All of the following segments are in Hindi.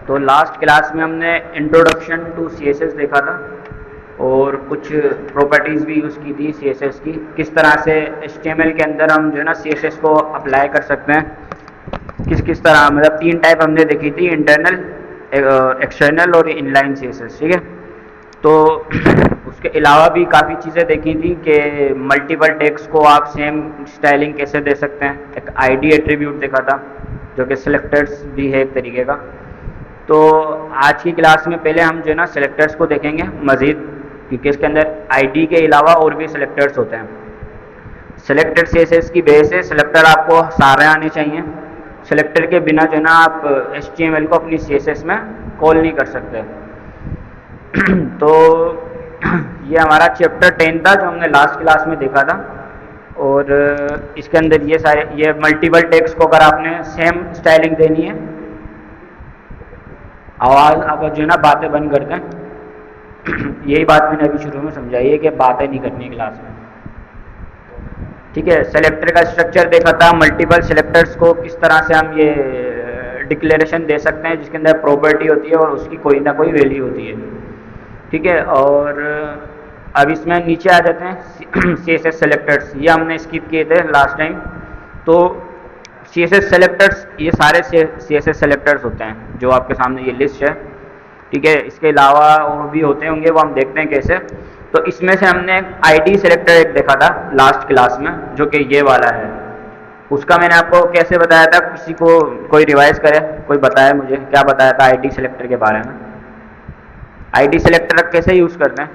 तो लास्ट क्लास में हमने इंट्रोडक्शन टू सीएसएस देखा था और कुछ प्रॉपर्टीज़ भी यूज़ की थी सीएसएस की, किस तरह से एचटीएमएल के अंदर हम जो है ना सीएसएस को अप्लाई कर सकते हैं, किस किस तरह, मतलब 3 टाइप हमने देखी थी, इंटरनल, एक्सटर्नल और इनलाइन सीएसएस। ठीक है, तो उसके अलावा भी काफ़ी चीज़ें देखी थी कि मल्टीपल टेक्स्ट को आप सेम स्टाइलिंग कैसे दे सकते हैं। एक आईडी एट्रीब्यूट देखा था जो कि सिलेक्टर्स भी है एक तरीके का। तो आज की क्लास में पहले हम जो है ना सिलेक्टर्स को देखेंगे मज़ीद, क्योंकि इसके अंदर आईडी के अलावा और भी सिलेक्टर्स होते हैं। सिलेक्टर सीएसएस की बेस है, सिलेक्टर आपको सारे आने चाहिए। सिलेक्टर के बिना जो है ना आप एचटीएमएल को अपनी सीएसएस में कॉल नहीं कर सकते। तो ये हमारा चैप्टर 10 था जो हमने लास्ट क्लास में देखा था, और इसके अंदर ये सारे ये मल्टीपल टेक्स्ट को अगर आपने सेम स्टाइलिंग देनी है, आवाज़ आप जो है ना बातें बंद करते हैं। यही बात मैंने अभी शुरू में समझाई है कि बातें नहीं करनी क्लास में। ठीक है, सेलेक्टर का स्ट्रक्चर देखा था, मल्टीपल सेलेक्टर्स को किस तरह से हम ये डिक्लेरेशन दे सकते हैं जिसके अंदर प्रॉपर्टी होती है और उसकी कोई ना कोई वैल्यू होती है। ठीक है, और अब इसमें नीचे आ जाते हैं सीएसएस सेलेक्टर्स, ये हमने स्किप किए थे लास्ट टाइम। तो सीएसएस सेलेक्टर्स, ये सारे सीएसएस सेलेक्टर्स होते हैं जो आपके सामने ये लिस्ट है। ठीक है, इसके अलावा और भी होते होंगे, वो हम देखते हैं कैसे। तो इसमें से हमने आईडी सेलेक्टर एक देखा था लास्ट क्लास में जो कि ये वाला है। उसका मैंने आपको कैसे बताया था, किसी को कोई रिवाइज करे, कोई बताया मुझे क्या बताया था आईडी सेलेक्टर के बारे में। आईडी सेलेक्टर कैसे यूज़ करते हैं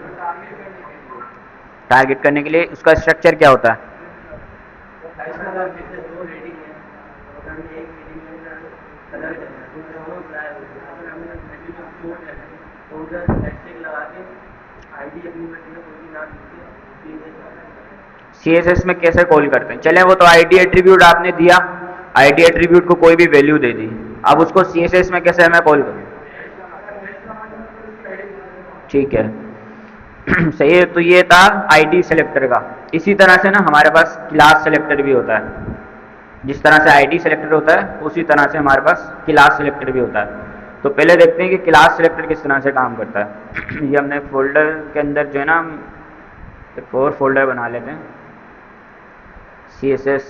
टारगेट करने के लिए, उसका स्ट्रक्चर क्या होता है? सीएसएस में कैसे कॉल करते हैं, चले वो तो आईडी एट्रीब्यूट आपने दिया, आईडी एट्रीब्यूट को कोई भी वैल्यू दे दी, अब उसको सीएसएस में कैसे मैं कॉल करूँ? ठीक है, सही है। तो ये था आईडी सेलेक्टर का। इसी तरह से ना हमारे पास क्लास सेलेक्टर भी होता है। जिस तरह से आईडी सेलेक्टर होता है उसी तरह से हमारे पास क्लास सेलेक्टर भी होता है। तो पहले देखते हैं कि क्लास सेलेक्टर किस तरह से काम करता है। ये हमने फोल्डर के अंदर जो है ना एक और फोल्डर बना लेते हैं, CSS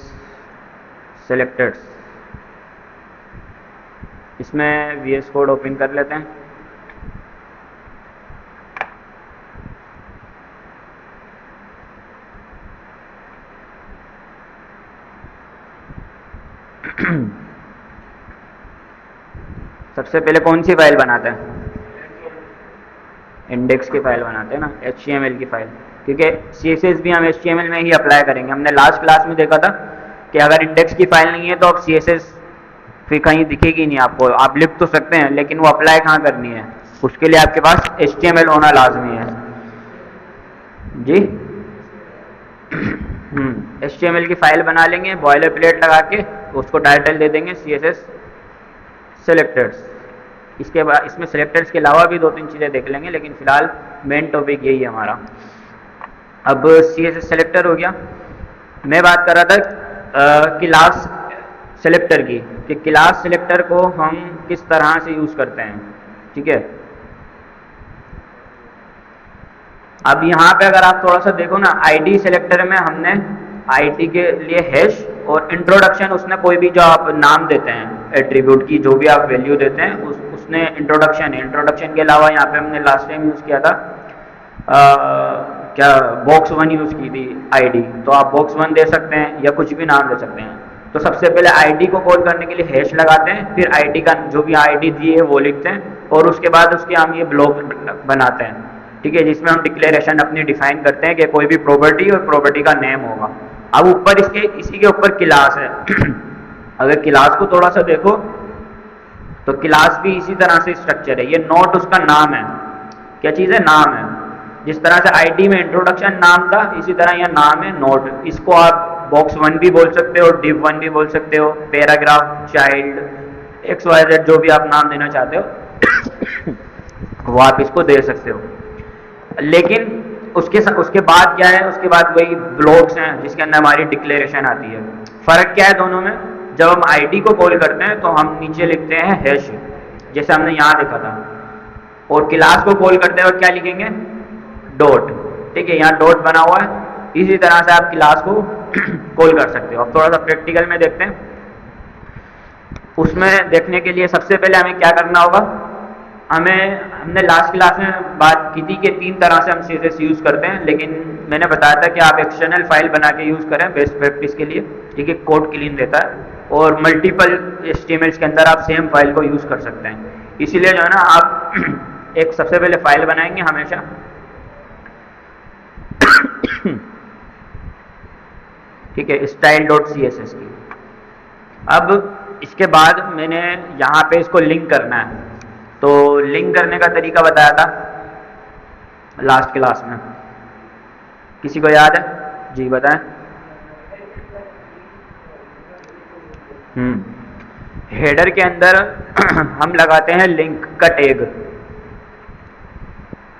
सेलेक्टर्स। इसमें VS कोड ओपन कर लेते हैं। सबसे पहले कौन सी फाइल बनाते हैं? इंडेक्स की फाइल बनाते हैं ना, HTML की फाइल, क्योंकि CSS भी हम HTML में ही अप्लाई करेंगे। हमने लास्ट क्लास में देखा था कि अगर इंडेक्स की फाइल नहीं है तो अब CSS फिर कहीं दिखेगी नहीं आपको। आप लिख तो सकते हैं लेकिन वो अप्लाई कहाँ करनी है, उसके लिए आपके पास HTML होना लाजमी है जी। HTML की फाइल बना लेंगे, बॉयलर प्लेट लगा के उसको टाइटल दे देंगे CSS सेलेक्टर्स। इसके बाद इसमें सेलेक्टर्स के अलावा भी 2-3 चीज़ें देख लेंगे, लेकिन फिलहाल मेन टॉपिक यही है हमारा। अब CSS सेलेक्टर हो गया। मैं बात कर रहा था क्लास सेलेक्टर की, कि क्लास सेलेक्टर को हम किस तरह से यूज़ करते हैं। ठीक है, अब यहाँ पे अगर आप थोड़ा सा देखो ना, आईडी सेलेक्टर में हमने आईडी के लिए हैश और इंट्रोडक्शन, उसने कोई भी जो आप नाम देते हैं एट्रीब्यूट की, जो भी आप वैल्यू देते हैं उसने इंट्रोडक्शन है। इंट्रोडक्शन के अलावा यहाँ पे हमने लास्ट टाइम यूज़ किया था क्या बॉक्स 1 यूज़ की थी आईडी, तो आप बॉक्स 1 दे सकते हैं या कुछ भी नाम दे सकते हैं। तो सबसे पहले आईडी को कॉल करने के लिए हैश लगाते हैं, फिर आईडी का जो भी आईडी दी है वो लिखते हैं, और उसके बाद उसके हम ये ब्लॉक बनाते हैं। ठीक है, जिसमें हम डिक्लेरेशन अपनी डिफाइन करते हैं कि कोई भी प्रॉपर्टी और प्रॉपर्टी का नेम होगा। अब ऊपर इसी के ऊपर क्लास है। अगर क्लास को थोड़ा सा देखो तो क्लास भी इसी तरह से स्ट्रक्चर है। ये नोट उसका नाम है, क्या चीज़ है? नाम है। जिस तरह से आईडी में इंट्रोडक्शन नाम था, इसी तरह यह नाम है नोट। इसको आप बॉक्स 1 भी बोल सकते हो, div 1 भी बोल सकते हो, पैराग्राफ, चाइल्ड, XYZ, जो भी आप नाम देना चाहते हो वो आप इसको दे सकते हो। लेकिन उसके बाद क्या है, उसके बाद वही ब्लॉक्स हैं जिसके अंदर हमारी डिक्लेरेशन आती है। फ़र्क क्या है दोनों में? जब हम आईडी को कॉल करते हैं तो हम नीचे लिखते हैं हैश, जैसे हमने यहाँ देखा था। और क्लास को कॉल करते वक्त क्या लिखेंगे, डॉट, ठीक है, यहाँ डॉट बना हुआ है। इसी तरह से आप क्लास को कॉल कर सकते हो। अब थोड़ा सा प्रैक्टिकल में देखते हैं। उसमें देखने के लिए सबसे पहले हमें क्या करना होगा, हमने लास्ट क्लास में बात की थी कि 3 तरह से हम CSS यूज़ करते हैं, लेकिन मैंने बताया था कि आप एक्सटर्नल फाइल बना के यूज़ करें बेस्ट प्रैक्टिस के लिए, ठीक है, कोड क्लीन रहता है। और मल्टीपल HTML के अंदर आप सेम फाइल को यूज़ कर सकते हैं। इसीलिए जो है ना, आप एक सबसे पहले फाइल बनाएंगे हमेशा ठीक है, style.css की। अब इसके बाद मैंने यहाँ पे इसको लिंक करना है, तो लिंक करने का तरीका बताया था लास्ट क्लास में, किसी को याद है? जी बताएं। हेडर के अंदर हम लगाते हैं लिंक का टैग।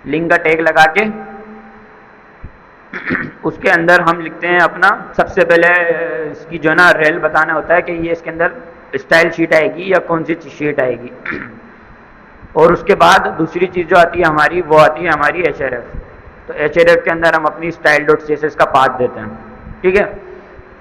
लिंक का टैग लगा के उसके अंदर हम लिखते हैं अपना, सबसे पहले इसकी जो है ना रेल बताना होता है कि ये इसके अंदर स्टाइल शीट आएगी या कौन सी शीट आएगी। और उसके बाद दूसरी चीज़ जो आती है हमारी, वो आती है हमारी href। तो href के अंदर हम अपनी style.css का पाथ देते हैं, ठीक है।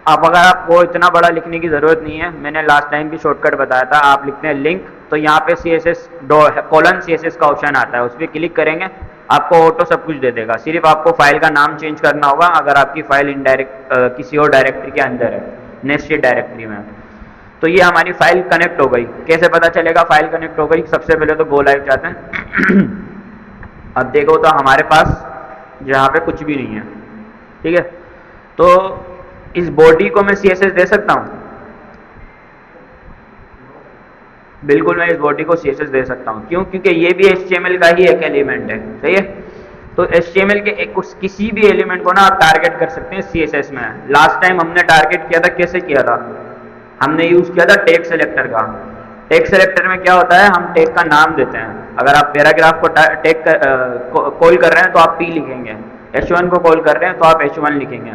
अब अगर आपको इतना बड़ा लिखने की ज़रूरत नहीं है, मैंने लास्ट टाइम भी शॉर्टकट बताया था, आप लिखते हैं लिंक, तो यहाँ पे CSS का ऑप्शन आता है, उस पर क्लिक करेंगे, आपको ऑटो सब कुछ दे देगा। सिर्फ आपको फाइल का नाम चेंज करना होगा अगर आपकी फाइल इनडायरेक्ट किसी और डायरेक्टरी के अंदर है, नेस्टेड डायरेक्टरी में। तो ये हमारी फाइल कनेक्ट हो गई। कैसे पता चलेगा फाइल कनेक्ट हो गई? सबसे पहले तो गो लाइव जाते हैं। अब देखो तो हमारे पास यहाँ पे कुछ भी नहीं है, ठीक है। तो इस बॉडी को मैं CSS दे सकता हूँ? बिल्कुल मैं इस बॉडी को CSS दे सकता हूँ। क्यों? क्योंकि ये भी HTML का ही एक एलिमेंट है, सही है। तो HTML के किसी भी एलिमेंट को ना आप टारगेट कर सकते हैं CSS में। लास्ट टाइम हमने टारगेट किया था, कैसे किया था? हमने यूज़ किया था टैग सेलेक्टर का। टैग सेलेक्टर में क्या होता है, हम टैग का नाम देते हैं। अगर आप पैराग्राफ को टैग कॉल कर रहे हैं तो आप P लिखेंगे, H1 को कॉल कर रहे हैं तो आप H1 लिखेंगे।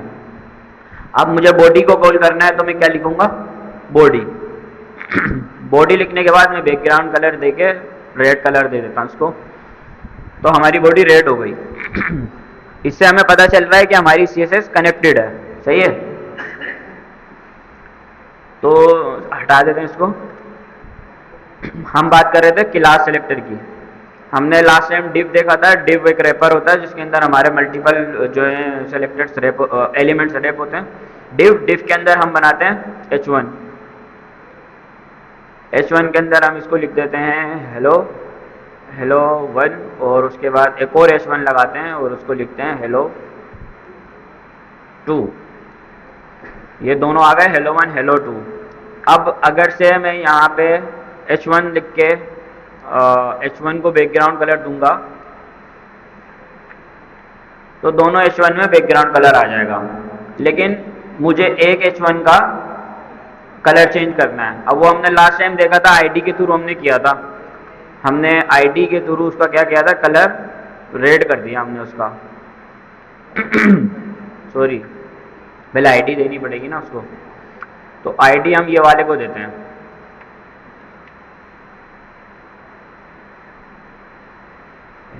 अब मुझे बॉडी को कॉल करना है तो मैं क्या लिखूंगा, बॉडी। बॉडी लिखने के बाद मैं बैकग्राउंड कलर देके रेड कलर दे देता हूँ उसको, तो हमारी बॉडी रेड हो गई। इससे हमें पता चल रहा है कि हमारी CSS कनेक्टेड है, सही है। तो हटा देते हैं इसको। हम बात कर रहे थे क्लास सेलेक्टर की। हमने लास्ट टाइम div देखा था। div एक रैपर होता है जिसके अंदर हमारे मल्टीपल जो है सेलेक्टेड एलिमेंट्स रैप होते हैं। div के अंदर हम बनाते हैं h1। h1 के अंदर हम इसको लिख देते हैं हेलो 1, और उसके बाद एक और h1 लगाते हैं और उसको लिखते हैं हेलो 2। ये दोनों आ गए, हेलो 1 हेलो 2। अब अगर से मैं यहाँ पे h1 लिख के h1 को बैकग्राउंड कलर दूंगा तो दोनों h1 में बैकग्राउंड कलर आ जाएगा, लेकिन मुझे एक h1 का कलर चेंज करना है। अब वो हमने लास्ट टाइम देखा था, आईडी के थ्रू हमने किया था। हमने आईडी के थ्रू उसका क्या किया था, कलर रेड कर दिया हमने उसका। सॉरी, पहले आईडी देनी पड़ेगी ना उसको, तो आईडी हम ये वाले को देते हैं।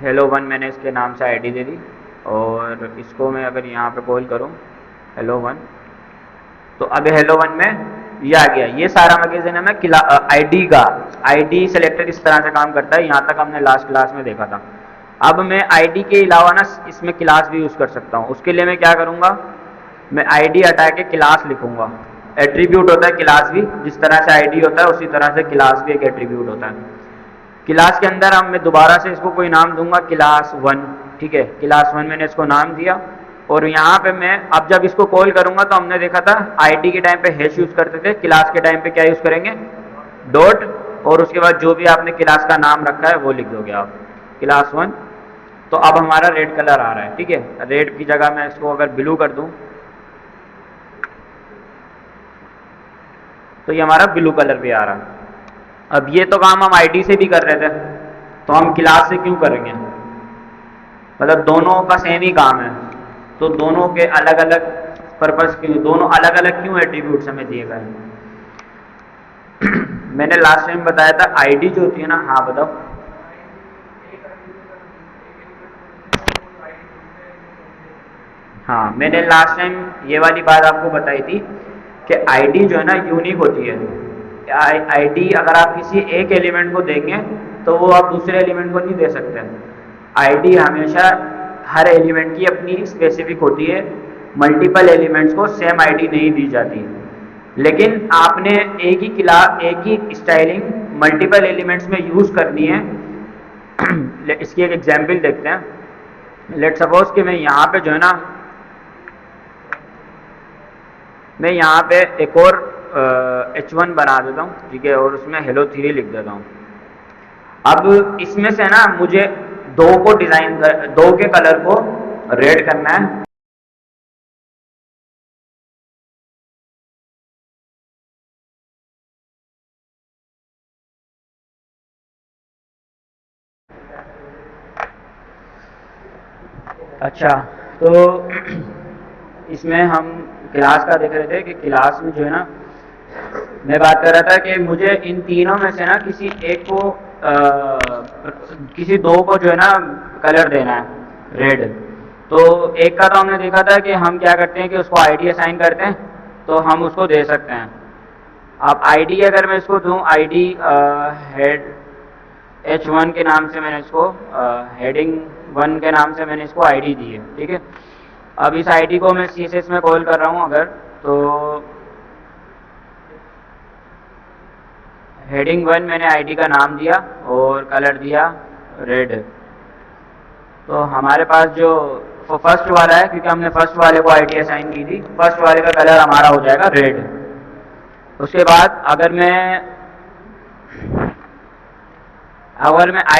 हेलो 1 मैंने इसके नाम से आईडी दे दी, और इसको मैं अगर यहाँ पे कॉल करूँ हेलो 1, तो अब हेलो 1 में ये आ गया। ये सारा मैगजीन है मैं आईडी का। आईडी सेलेक्टर इस तरह से काम करता है, यहाँ तक हमने लास्ट क्लास में देखा था। अब मैं आईडी के अलावा ना इसमें क्लास भी यूज़ कर सकता हूँ। उसके लिए मैं क्या करूँगा, मैं आईडी हटा के क्लास लिखूँगा। एट्रीब्यूट होता है क्लास भी, जिस तरह से आईडी होता है उसी तरह से क्लास भी एक एट्रीब्यूट होता है। क्लास के अंदर हम मैं दोबारा से इसको कोई नाम दूंगा क्लास 1, ठीक है। क्लास 1 मैंने इसको नाम दिया, और यहाँ पे मैं अब जब इसको कॉल करूंगा तो हमने देखा था आईडी के टाइम पे हैश यूज़ करते थे, क्लास के टाइम पे क्या यूज़ करेंगे, डॉट, और उसके बाद जो भी आपने क्लास का नाम रखा है वो लिख दोगे आप, क्लास 1। तो अब हमारा रेड कलर आ रहा है, ठीक है। रेड की जगह मैं इसको अगर ब्लू कर दूं तो ये हमारा ब्लू कलर भी आ रहा है। अब ये तो काम हम आईडी से भी कर रहे थे, तो हम क्लास से क्यों करेंगे? मतलब दोनों का सेम ही काम है, तो दोनों के अलग अलग पर्पस क्यों, दोनों अलग अलग क्यों एट्रीब्यूट्स हमें दिए गए हैं? मैंने लास्ट टाइम बताया था आईडी जो होती है ना, हाँ बताओ। हाँ, मैंने लास्ट टाइम ये वाली बात आपको बताई थी कि आईडी जो है ना यूनिक होती है। आईडी अगर आप किसी एक एलिमेंट को देंगे तो वो आप दूसरे एलिमेंट को नहीं दे सकते। आईडी हमेशा हर एलिमेंट की अपनी स्पेसिफिक होती है, मल्टीपल एलिमेंट्स को सेम आईडी नहीं दी जाती। लेकिन आपने एक ही स्टाइलिंग मल्टीपल एलिमेंट्स में यूज़ करनी है। इसकी एक एग्जांपल देखते हैं। लेट सपोज कि मैं यहाँ पे एक और H1 बना देता हूँ, ठीक है, और उसमें हेलो 3 लिख देता हूँ। अब इसमें से ना मुझे दो के कलर को रेड करना है। अच्छा, तो इसमें हम क्लास का देख रहे थे कि क्लास में जो है ना, मैं बात कर रहा था कि मुझे इन तीनों में से ना किसी दो को जो है ना कलर देना है रेड। तो एक का तो हमने देखा था कि हम क्या करते हैं कि उसको आईडी असाइन करते हैं, तो हम उसको दे सकते हैं। अब आईडी अगर मैं इसको दूं, आईडी हेड H1 के नाम से मैंने इसको हेडिंग 1 के नाम से मैंने इसको आईडी दी है, ठीक है। अब इस आईडी को मैं CSS में कॉल कर रहा हूं अगर, तो हेडिंग 1 मैंने आईडी का नाम दिया और कलर दिया रेड। तो हमारे पास जो फर्स्ट वाला है, क्योंकि हमने फर्स्ट वाले को आईडी असाइन की थी, फर्स्ट वाले का कलर हमारा हो जाएगा रेड। उसके बाद अगर मैं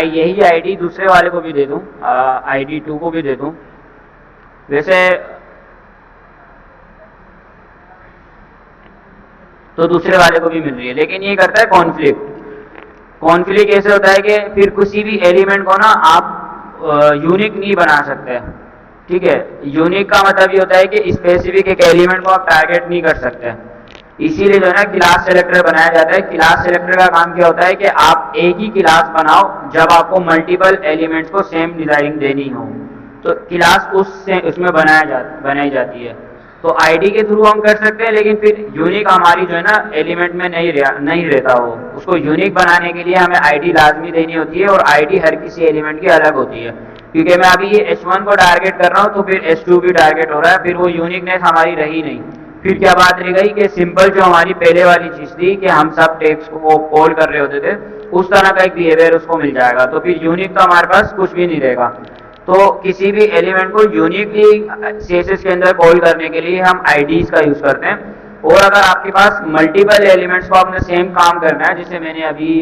यही आईडी दूसरे वाले को भी दे दूं, आईडी 2 को भी दे दूं, वैसे तो दूसरे वाले को भी मिल रही है, लेकिन ये करता है कॉन्फ्लिक्ट। कॉन्फ्लिक्ट ऐसे होता है कि फिर किसी भी एलिमेंट को ना आप यूनिक नहीं बना सकते, ठीक है। यूनिक का मतलब ये होता है कि स्पेसिफिक एक एलिमेंट को आप टारगेट नहीं कर सकते। इसीलिए जो है ना क्लास सेलेक्टर बनाया जाता है। क्लास सेलेक्टर का काम क्या होता है कि आप एक ही क्लास बनाओ जब आपको मल्टीपल एलिमेंट्स को सेम डिजाइनिंग देनी हो, तो क्लास उसमें बनाई जाती है। तो आईडी के थ्रू हम कर सकते हैं, लेकिन फिर यूनिक हमारी जो है ना एलिमेंट में नहीं रहता। वो उसको यूनिक बनाने के लिए हमें आईडी लाजमी देनी होती है, और आईडी हर किसी एलिमेंट की अलग होती है। क्योंकि मैं अभी ये H1 को टारगेट कर रहा हूँ, तो फिर H2 भी टारगेट हो रहा है, फिर वो यूनिकनेस हमारी रही नहीं। फिर क्या बात रह गई कि सिंपल जो हमारी पहले वाली चीज थी कि हम सब टेक्स्ट को कॉल कर रहे होते थे, उस तरह का एक बिहेवियर उसको मिल जाएगा। तो फिर यूनिक तो हमारे पास कुछ भी नहीं रहेगा। तो किसी भी एलिमेंट को यूनिकली CSS के अंदर कॉल करने के लिए हम आईडीज का यूज करते हैं। और अगर आपके पास मल्टीपल एलिमेंट्स को आपने सेम काम करना है, जैसे मैंने अभी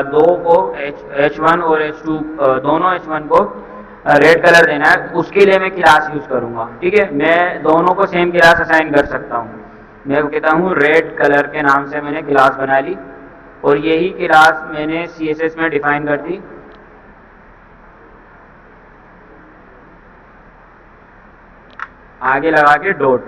दो को H1 और H2 दोनों H1 को रेड कलर देना है, उसके लिए मैं क्लास यूज करूंगा, ठीक है। मैं दोनों को सेम क्लास असाइन कर सकता हूँ। मैं कहता हूँ रेड कलर के नाम से मैंने क्लास बना ली, और यही क्लास मैंने CSS में डिफाइन कर दी। आगे लगा के डॉट,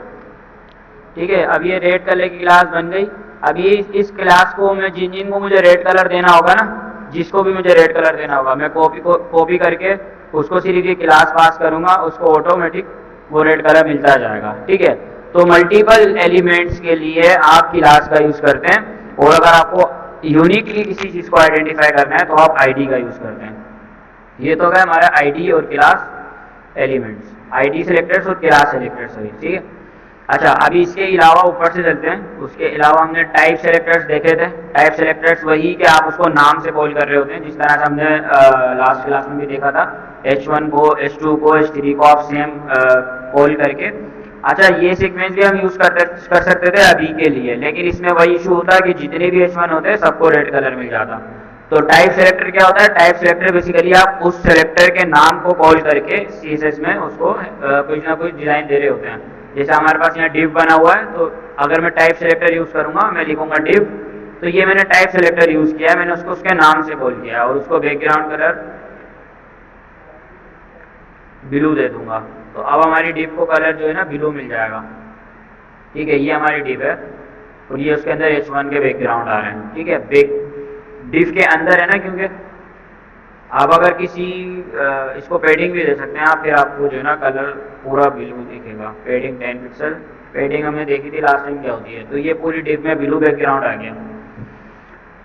ठीक है। अब ये रेड कलर की क्लास बन गई। अब ये इस क्लास को मैं जिनको मुझे रेड कलर देना होगा ना, जिसको भी मुझे रेड कलर देना होगा, मैं कॉपी करके उसको सिर्फ ये क्लास पास करूंगा, उसको ऑटोमेटिक वो रेड कलर मिलता जाएगा, ठीक है। तो मल्टीपल एलिमेंट्स के लिए आप क्लास का यूज करते हैं, और अगर आपको यूनिकली किसी चीज को आइडेंटिफाई करना है तो आप आईडी का यूज करते हैं। ये तो है हमारा आईडी और क्लास एलिमेंट्स, आईडी सेलेक्टर्स और क्लास सेलेक्टर्स, ठीक है। अच्छा, अभी इसके अलावा ऊपर से चलते हैं। उसके अलावा हमने टाइप सेलेक्टर्स देखे थे। टाइप सेलेक्टर्स वही कि आप उसको नाम से कॉल कर रहे होते हैं, जिस तरह से हमने लास्ट क्लास में भी देखा था। H1 को, H2 को, H3 को आप सेम कॉल करके। अच्छा, ये सीक्वेंस भी हम यूज कर सकते थे अभी के लिए, लेकिन इसमें वही इशू होता है कि जितने भी H1 होते हैं सबको रेड कलर मिल जाता। तो टाइप सेलेक्टर क्या होता है? टाइप सेलेक्टर बेसिकली आप उस सेलेक्टर के नाम को कॉल करके CSS में उसको कुछ ना कुछ डिजाइन दे रहे होते हैं। जैसे हमारे पास यहाँ डिव बना हुआ है, तो अगर मैं टाइप सेलेक्टर यूज करूंगा, मैं लिखूंगा डिव, तो ये मैंने टाइप सेलेक्टर यूज किया है, मैंने उसको उसके नाम से कॉल किया और उसको बैकग्राउंड कलर ब्लू दे दूंगा। तो अब हमारी डिव को कलर जो है ना ब्लू मिल जाएगा, ठीक है। ये हमारी डिव है। और ये उसके अंदर H1 के बैकग्राउंड आ रहे हैं, ठीक है। डिफ के अंदर है ना, क्योंकि आप अगर किसी इसको पेडिंग भी दे सकते हैं आप, फिर आपको जो है ना कलर पूरा ब्लू दिखेगा। पेडिंग 10 पिक्सल, पेडिंग हमने देखी थी लास्ट टाइम क्या होती है। तो ये पूरी डिफ में ब्लू बैकग्राउंड आ गया,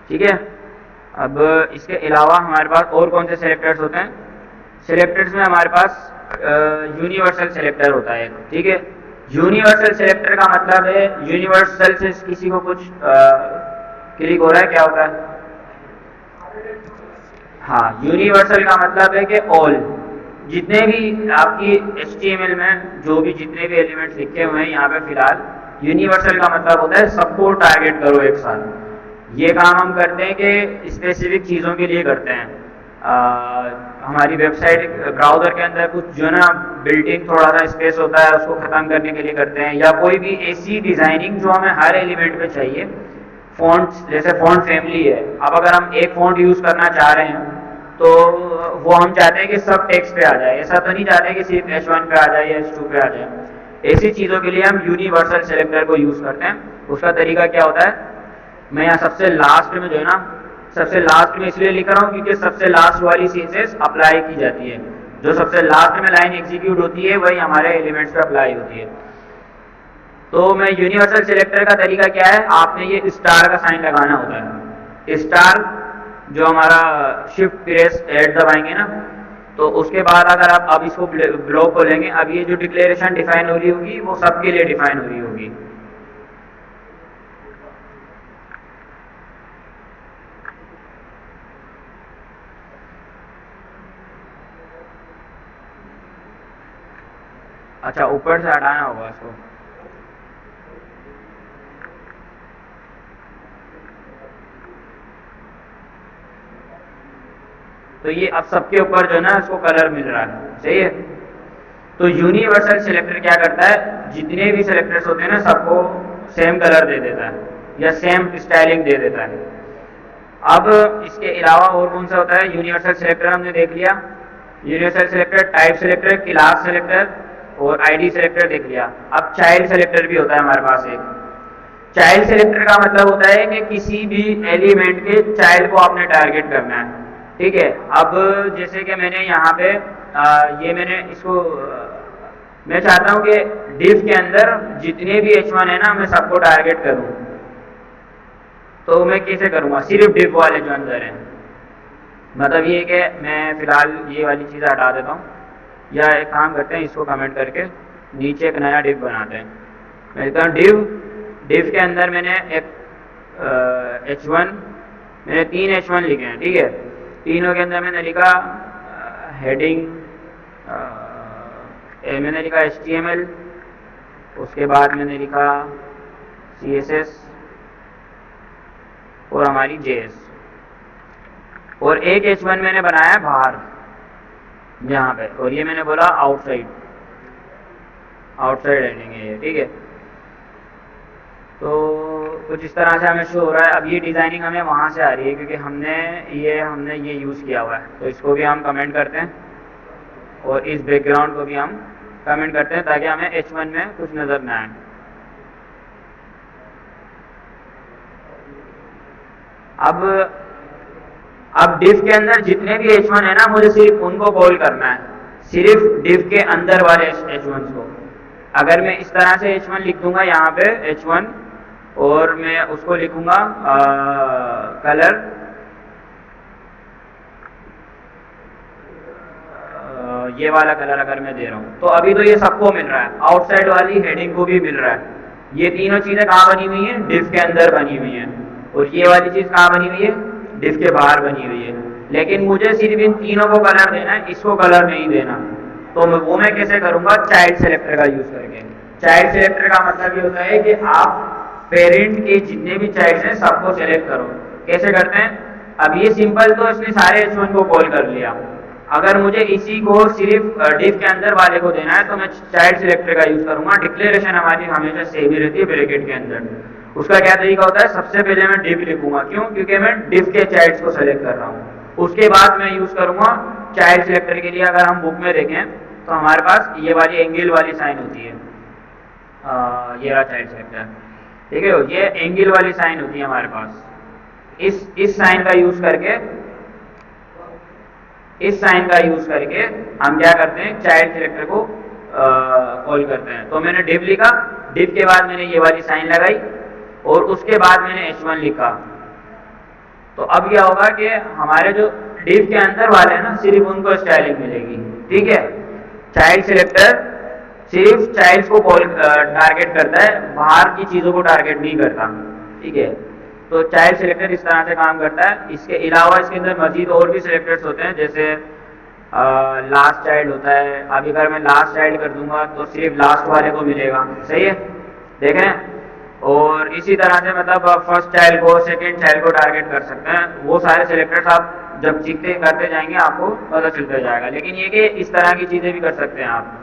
ठीक है। अब इसके अलावा हमारे पास और कौन से सेलेक्टर्स होते हैं? सेलेक्टर्स में हमारे पास यूनिवर्सल सेलेक्टर होता है, ठीक है। यूनिवर्सल सेलेक्टर का मतलब है, यूनिवर्सल से किसी को कुछ क्लिक हो रहा है, क्या होता है? हाँ, यूनिवर्सल का मतलब है कि ऑल, जितने भी आपकी HTML में जो भी जितने भी एलिमेंट्स लिखे हुए हैं यहाँ पे फिलहाल, यूनिवर्सल का मतलब होता है सबको टारगेट करो एक साथ। ये काम हम करते हैं कि स्पेसिफिक चीज़ों के लिए करते हैं। हमारी वेबसाइट ब्राउज़र के अंदर कुछ जो ना बिल्ट इन थोड़ा सा स्पेस होता है, उसको ख़त्म करने के लिए करते हैं, या कोई भी ऐसी डिज़ाइनिंग जो हमें हर एलिमेंट पे चाहिए। फ़ॉन्ट्स, जैसे फ़ॉन्ट फैमिली है, अब अगर हम एक फ़ॉन्ट यूज़ करना चाह रहे हैं तो वो हम चाहते हैं कि सब टेक्स्ट पे आ जाए, ऐसा तो नहीं चाहते कि सिर्फ H1 पे आ जाए या H2 पे आ जाए। ऐसी चीज़ों के लिए हम यूनिवर्सल सेलेक्टर को यूज़ करते हैं। उसका तरीका क्या होता है, मैं यहाँ सबसे लास्ट में जो है ना, सबसे लास्ट में इसलिए लिख रहा हूँ क्योंकि सबसे लास्ट वाली CSS अप्लाई की जाती है। जो सबसे लास्ट में लाइन एग्जीक्यूट होती है वही हमारे एलिमेंट्स पे अप्लाई होती है। तो मैं यूनिवर्सल सेलेक्टर का तरीका क्या है, आपने ये स्टार का साइन लगाना होता है। स्टार जो हमारा शिफ्ट प्रेस ऐड दबाएंगे ना, तो उसके बाद अगर आप अब इसको ब्लॉक खोलेंगे, अब ये जो डिक्लेरेशन डिफाइन हो रही होगी वो सबके लिए डिफाइन हो रही होगी। अच्छा, ऊपर से हटाना होगा इसको। तो ये अब सबके ऊपर जो है ना इसको कलर मिल रहा है, सही है। तो यूनिवर्सल सिलेक्टर क्या करता है, जितने भी सिलेक्टर्स होते हैं ना सबको सेम कलर दे देता है या सेम स्टाइलिंग दे देता है। अब इसके अलावा और कौन सा होता है? यूनिवर्सल सिलेक्टर हमने देख लिया। Universal selector, type selector, class selector और आईडी सिलेक्टर देख लिया। अब चाइल्ड सिलेक्टर भी होता है हमारे पास एक। चाइल्ड सिलेक्टर का मतलब होता है कि किसी भी एलिमेंट के चाइल्ड को आपने टारगेट करना है, ठीक है। अब जैसे कि मैंने यहाँ पे ये मैंने इसको मैं चाहता हूँ कि डिफ के अंदर जितने भी H1 है ना मैं सबको टारगेट करूँ। तो मैं कैसे करूँगा? सिर्फ डिफ वाले जो अंदर हैं, मतलब ये कि मैं फिलहाल ये वाली चीज़ हटा देता हूँ, या एक काम करते हैं इसको कमेंट करके नीचे एक नया डिफ बनाते हैं। मैं कहता हूँ डिफ के अंदर मैंने एक H1, मैंने 3 H1 लिखे हैं, ठीक है। तीनों के अंदर मैंने लिखा हेडिंग, मैंने लिखा HTML, उसके बाद मैंने लिखा CSS और हमारी JS, और एक H1 मैंने बनाया बाहर यहाँ पे, और ये मैंने बोला आउटसाइड हेडिंग है ये, ठीक है। तो कुछ इस तरह से हमें शो हो रहा है। अब ये डिज़ाइनिंग हमें वहाँ से आ रही है क्योंकि हमने ये यूज़ किया हुआ है। तो इसको भी हम कमेंट करते हैं और इस बैकग्राउंड को भी हम कमेंट करते हैं ताकि हमें H1 में कुछ नज़र ना आए। अब डिफ के अंदर जितने भी H1 है ना मुझे सिर्फ उनको कॉल करना है, सिर्फ डिफ के अंदर वाले H1 को। अगर मैं इस तरह से H1 लिख दूंगा यहाँ पे H1, और मैं उसको लिखूंगा कलर, ये वाला कलर अगर मैं दे रहा हूँ, तो अभी तो ये सबको मिल रहा है, आउटसाइड वाली हेडिंग को भी मिल रहा है। ये तीनों चीज़ें कहाँ बनी हुई हैं? डिफ के अंदर बनी हुई हैं। और ये वाली चीज़ कहाँ बनी हुई है? डिफ के बाहर बनी हुई है। लेकिन मुझे सिर्फ इन तीनों को कलर देना है, इसको कलर नहीं देना। तो वो मैं कैसे करूँगा? चाइल्ड सेलेक्टर का यूज़ करके। चाइल्ड सेलेक्टर का मतलब ये होता है कि आप पेरेंट के जितने भी चाइल्ड हैं सबको सेलेक्ट करो। कैसे करते हैं? अब ये सिंपल, तो इसने सारे H1 को कॉल कर लिया। अगर मुझे इसी को सिर्फ डिफ के अंदर वाले को देना है तो मैं चाइल्ड सिलेक्टर का यूज़ करूँगा। डिक्लेरेशन हमारी हमेशा सेम ही रहती है ब्रैकेट के अंदर। उसका क्या तरीका होता है? सबसे पहले मैं डिफ लिखूंगा, क्यों? क्योंकि मैं डिफ के चाइल्ड्स को सेलेक्ट कर रहा हूँ। उसके बाद मैं यूज़ करूँगा चाइल्ड सिलेक्टर के लिए। अगर हम बुक में देखें तो हमारे पास ये वाली एंगल वाली साइन होती है, ये रहा चाइल्ड सेलेक्टर, ठीक है, ये एंगल वाली साइन होती है हमारे पास। इस साइन का यूज करके, इस साइन का यूज करके हम क्या करते हैं, चाइल्ड सिलेक्टर को कॉल करते हैं। तो मैंने div लिखा, div के बाद मैंने ये वाली साइन लगाई और उसके बाद मैंने h1 लिखा। तो अब क्या होगा कि हमारे जो div के अंदर वाले हैं ना, सिर्फ उनको स्टाइलिंग मिलेगी। ठीक है, चाइल्ड सिलेक्टर सिर्फ चाइल्ड को कॉल टारगेट करता है, बाहर की चीजों को टारगेट नहीं करता। ठीक है, तो चाइल्ड सिलेक्टर इस तरह से काम करता है। इसके अलावा इसके अंदर मजीद और भी सिलेक्टर्स होते हैं, जैसे लास्ट चाइल्ड होता है। अभी अगर मैं लास्ट चाइल्ड कर दूंगा तो सिर्फ लास्ट वाले को मिलेगा। सही है, देखें। और इसी तरह से मतलब फर्स्ट चाइल्ड को, सेकंड चाइल्ड को टारगेट कर सकते हैं। वो सारे सिलेक्टर्स आप जब सीखते करते जाएंगे आपको पता चलता जाएगा। लेकिन ये कि इस तरह की चीजें भी कर सकते हैं आप।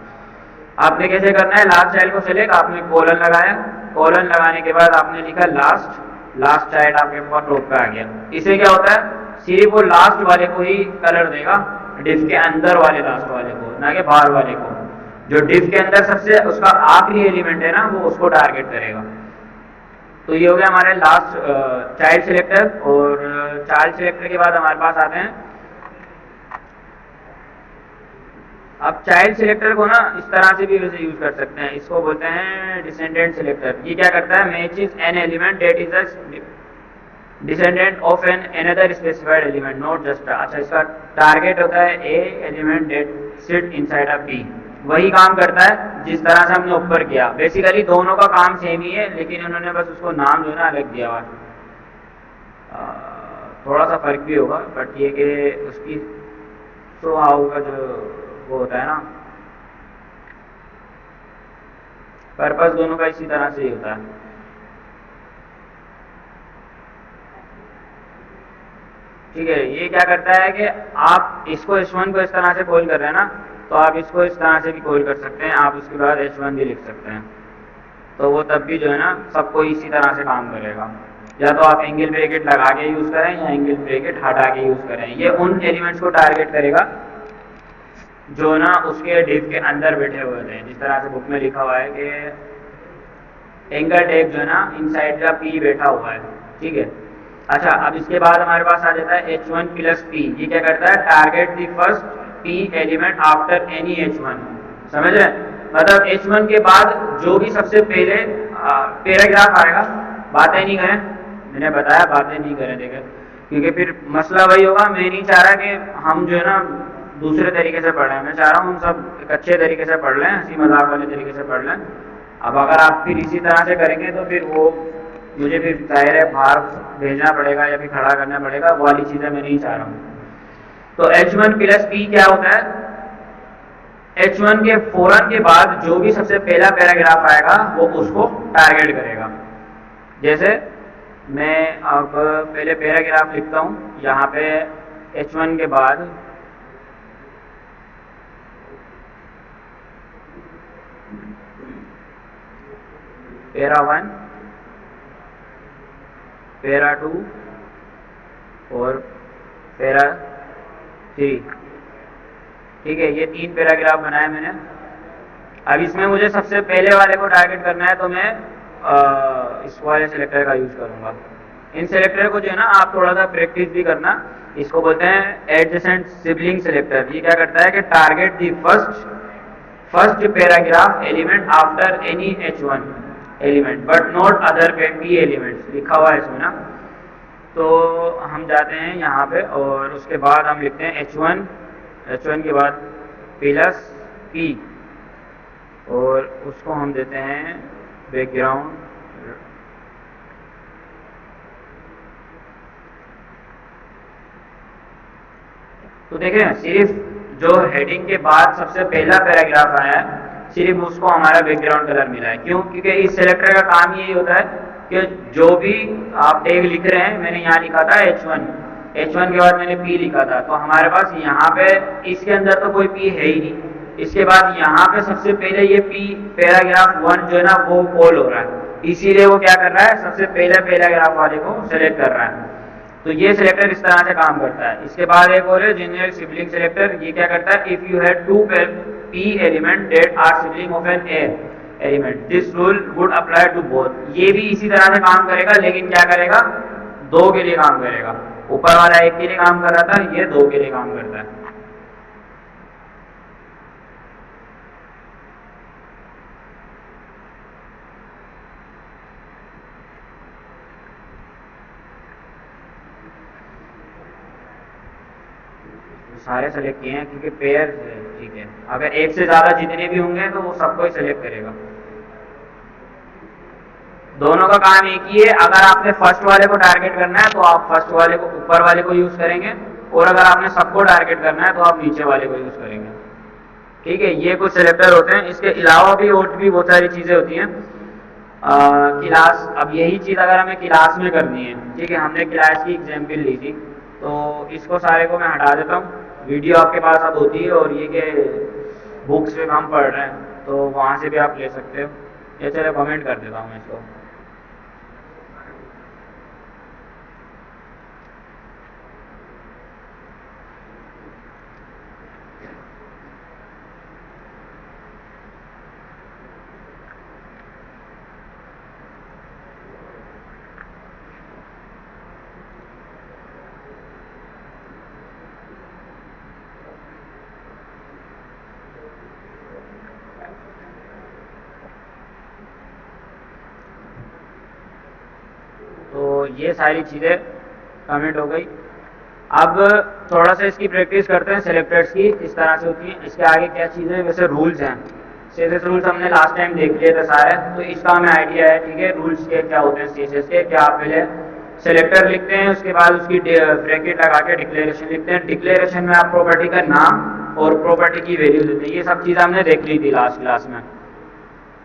आपने कैसे करना है, लास्ट चाइल्ड को सिलेक्ट, आपने कोलन लगाया, कोलन लगाने के बाद आपने लिखा लास्ट, लास्ट चाइल्ड आपके पास टॉप पे आ गया। इससे क्या होता है, सिर्फ वो लास्ट वाले को ही कलर देगा, डिफ के अंदर वाले लास्ट वाले को, ना कि बाहर वाले को। जो डिफ के अंदर सबसे उसका आखिरी एलिमेंट है ना, वो उसको टारगेट करेगा। तो ये हो गया हमारे लास्ट चाइल्ड सिलेक्टर। और चाइल्ड सिलेक्टर के बाद हमारे पास आते हैं, अब चाइल्ड सिलेक्टर को ना इस तरह से भी वैसे यूज कर सकते हैं। इसको बोलते हैं डिसेंडेंट सिलेक्टर। ये क्या करता है, matches an element that is a descendant of an another specified element, not just. अच्छा, इसका टारगेट होता है a element that sit inside a P. वही काम करता है जिस तरह से हमने ऊपर किया। बेसिकली दोनों का काम सेम ही है, लेकिन उन्होंने बस उसको नाम जो है ना अलग दिया हुआ। थोड़ा सा फर्क भी होगा, बट ये कि उसकी तो हाउ का जो वो होता है ना, पर्पस दोनों का इसी तरह से ही होता है। ठीक है, ये क्या करता है कि आप इसको h1 को इस तरह से कॉल कर रहे हैं ना, तो आप इसको इस तरह से भी कॉल कर सकते हैं। आप उसके बाद h1 भी लिख सकते हैं, तो वो तब भी जो है ना सबको इसी तरह से काम करेगा। या तो आप एंगल ब्रैकेट लगा के यूज करें या एंगल ब्रैकेट हटा के यूज करें। ये उन एलिमेंट्स को टारगेट करेगा जो ना उसके डिव के अंदर बैठे हुए थे। जिस तरह से बुक में लिखा हुआ है कि एंगल टेप जो है ना इनसाइड का पी बैठा हुआ है। ठीक है, अच्छा, अब इसके बाद हमारे पास आ जाता है h1 प्लस पी। ये क्या करता है, target the first P element after any h1। समझ रहे हैं, मतलब h1 के बाद जो भी सबसे पहले पैराग्राफ आएगा, बातें नहीं करें, मैंने बताया बातें नहीं करें, देखें, क्योंकि फिर मसला वही होगा। मैं नहीं चाह रहा कि हम जो है ना दूसरे तरीके से पढ़ रहे हैं। मैं चाह रहा हूँ हम सब एक अच्छे तरीके से पढ़ लें, हंसी मजाक वाले तरीके से पढ़ लें। अब अगर आप फिर इसी तरह से करेंगे तो फिर वो मुझे फिर जाहिर है बाहर भेजना पड़ेगा या फिर खड़ा करना पड़ेगा, वो वाली चीज़ें मैं नहीं चाह रहा हूँ। तो h1 प्लस पी क्या होता है, h1 के फौरन के बाद जो भी सबसे पहला पैराग्राफ आएगा वो उसको टारगेट करेगा। जैसे मैं अब पहले पैराग्राफ लिखता हूँ, यहाँ पे h1 के बाद पैरा 1, पैरा 2 और पैरा 3। ठीक है, ये 3 पैराग्राफ बनाए मैंने। अब इसमें मुझे सबसे पहले वाले को टारगेट करना है, तो मैं इस वाले सिलेक्टर का यूज करूंगा। इन सिलेक्टर को जो है ना आप थोड़ा सा प्रैक्टिस भी करना। इसको बोलते हैं एडजेसेंट सिबलिंग सिलेक्टर। ये क्या करता है कि target the first paragraph element after any h1 element but not other p elements, लिखा हुआ है इसमें ना। तो हम जाते हैं यहाँ पे और उसके बाद हम लिखते हैं h1 के बाद प्लस p और उसको हम देते हैं बैकग्राउंड। तो देखें, सिर्फ जो हेडिंग के बाद सबसे पहला पैराग्राफ आया है, सिर्फ उसको हमारा बैकग्राउंड कलर मिला है। क्यों? क्योंकि इस सिलेक्टर का काम यही होता है कि जो भी आप टैग लिख रहे हैं, मैंने यहाँ लिखा था h1 के बाद मैंने p लिखा था, तो हमारे पास यहाँ पे इसके अंदर तो कोई p है ही नहीं। इसके बाद यहाँ पे सबसे पहले ये p पैराग्राफ 1 जो है ना वो कॉल हो रहा है, इसीलिए वो क्या कर रहा है, सबसे पहले पैराग्राफ वाले को सेलेक्ट कर रहा है। तो ये सिलेक्टर इस तरह से काम करता है। इसके बाद एक और है जेनेरिक सिबलिंग सिलेक्टर। ये क्या करता है, if you have 2 p element that are sibling of an a. Element, this rule would apply to both. ये भी इसी तरह से काम करेगा, लेकिन क्या करेगा, दो के लिए काम करेगा। ऊपर वाला एक के लिए काम कर रहा था, ये दो के लिए काम करता है। सारे सेलेक्ट किए हैं क्योंकि पेयर है, ठीक है। अगर एक से ज्यादा जितने भी होंगे तो वो सबको ही सेलेक्ट करेगा। दोनों का काम एक ही है। अगर आपने फर्स्ट वाले को टारगेट करना है तो आप फर्स्ट वाले को, ऊपर वाले को यूज करेंगे, और अगर आपने सबको टारगेट करना है तो आप नीचे वाले को यूज करेंगे। ठीक है, ये कुछ सेलेक्टर होते हैं। इसके अलावा भी और भी बहुत सारी चीजें होती हैं। क्लास, अब यही चीज अगर हमें क्लास में करनी है, ठीक है, हमने क्लास की एग्जाम्पल ली थी, तो इसको सारे को मैं हटा देता हूँ। वीडियो आपके पास अब होती है, और ये के बुक्स पे हम पढ़ रहे हैं तो वहाँ से भी आप ले सकते हो। ये चलो कमेंट कर देता हूँ मैं इसको। तो ये सारी चीज़ें कमेंट हो गई। अब थोड़ा सा इसकी प्रैक्टिस करते हैं। सेलेक्टर्स की इस तरह से होती है। इसके आगे क्या चीज़ें, वैसे रूल्स हैं। सीएसएस रूल्स हमने लास्ट टाइम देख लिए थे सारे, तो इसका हमें आइडिया है, ठीक है, रूल्स के क्या होते हैं सीएसएस के। क्या आप पहले सेलेक्टर लिखते हैं, उसके बाद उसकी ब्रैकेट लगा के डिक्लेरेशन लिखते हैं। डिक्लेरेशन में आप प्रॉपर्टी का नाम और प्रॉपर्टी की वैल्यू देते हैं। ये सब चीज़ हमने देख ली थी लास्ट क्लास में।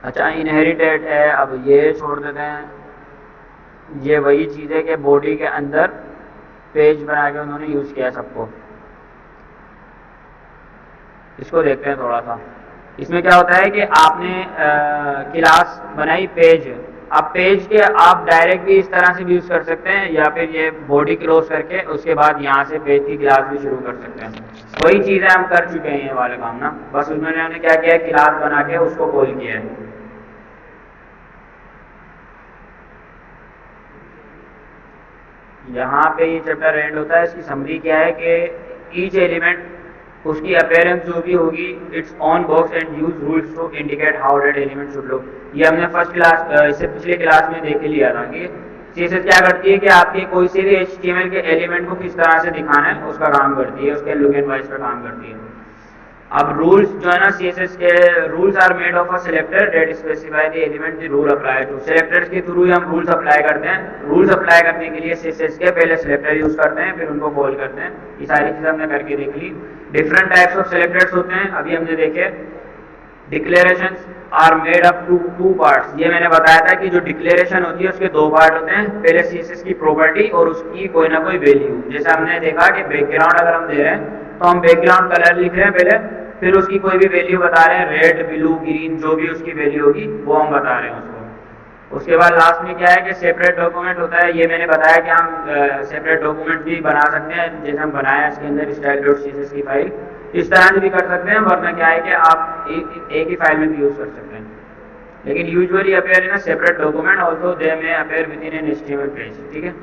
अच्छा, इनहेरिटेड है, अब ये छोड़ देते हैं। ये वही चीज़ है कि बॉडी के अंदर पेज बना के उन्होंने यूज़ किया सबको। इसको देखते हैं थोड़ा सा। इसमें क्या होता है कि आपने क्लास बनाई पेज। अब पेज के आप डायरेक्ट भी इस तरह से भी यूज़ कर सकते हैं, या फिर ये बॉडी क्लोज करके उसके बाद यहाँ से पेज की क्लास भी शुरू कर सकते हैं। वही चीज़ें हम कर चुके हैं ये वाले काम ना, बस उन्होंने क्या किया है, क्लास बना के उसको कॉल किया है। यहाँ पे ये चैप्टर एंड होता है। इसकी समरी क्या है कि ईच एलिमेंट, उसकी अपीयरेंस जो भी होगी, its own box and use rules to indicate how that element should look. ये हमने फर्स्ट क्लास, इससे पिछले क्लास में देख लिया था कि सीएसएस क्या करती है कि आपके कोई से भी एचटीएमएल के एलिमेंट को किस तरह से दिखाना है उसका काम करती है, उसके लुक एंड वाइज का काम करती है। अब रूल्स जो है ना, सीएसएस के rules are made of a selector that specify the element the rule apply to. Selectors के थ्रू ही हम रूल्स अप्लाई करते हैं। रूल्स अप्लाई करने के लिए सीएसएस के पहले सेलेक्टर यूज करते हैं, फिर उनको कॉल करते हैं। ये सारी चीजें हमने करके देख ली। डिफरेंट टाइप्स ऑफ सेलेक्टर्स होते हैं, अभी हमने देखे। Declarations are made up to two parts. ये मैंने बताया था कि जो डिक्लेरेशन होती है उसके दो पार्ट होते हैं। पहले सीएसएस की प्रॉपर्टी और उसकी कोई ना कोई वैल्यू। जैसे हमने देखा कि बैकग्राउंड अगर हम दे रहे हैं तो हम बैकग्राउंड कलर लिख रहे हैं पहले, फिर उसकी कोई भी वैल्यू बता रहे हैं, रेड, ब्लू, ग्रीन, जो भी उसकी वैल्यू होगी वो हम बता रहे हैं उसको। उसके बाद लास्ट में क्या है कि सेपरेट डॉक्यूमेंट होता है। ये मैंने बताया कि हम सेपरेट डॉक्यूमेंट भी बना सकते हैं, जैसे हम बनाया इसके अंदर style.css की फाइल, इस तरह से भी कर सकते हैं। वरना क्या है कि आप एक ही फाइल में भी यूज कर सकते हैं, लेकिन usually appear in a separate document, also they may appear with in an HTML page. ठीक है,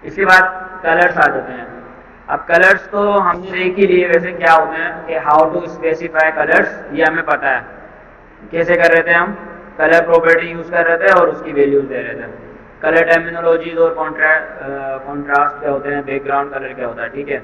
इसके बाद कलर्स आ जाते हैं। अब कलर्स तो हमने देख ही लिए वैसे क्या होते हैं, कि हाउ टू स्पेसिफाई कलर्स, ये हमें पता है कैसे कर रहे थे। हम कलर प्रॉपर्टी यूज कर रहे थे और उसकी वैल्यूज दे रहे थे। कलर टर्मिनोलॉजीज और कॉन्ट्रास्ट क्या होते हैं, बैकग्राउंड कलर क्या होता है। ठीक है,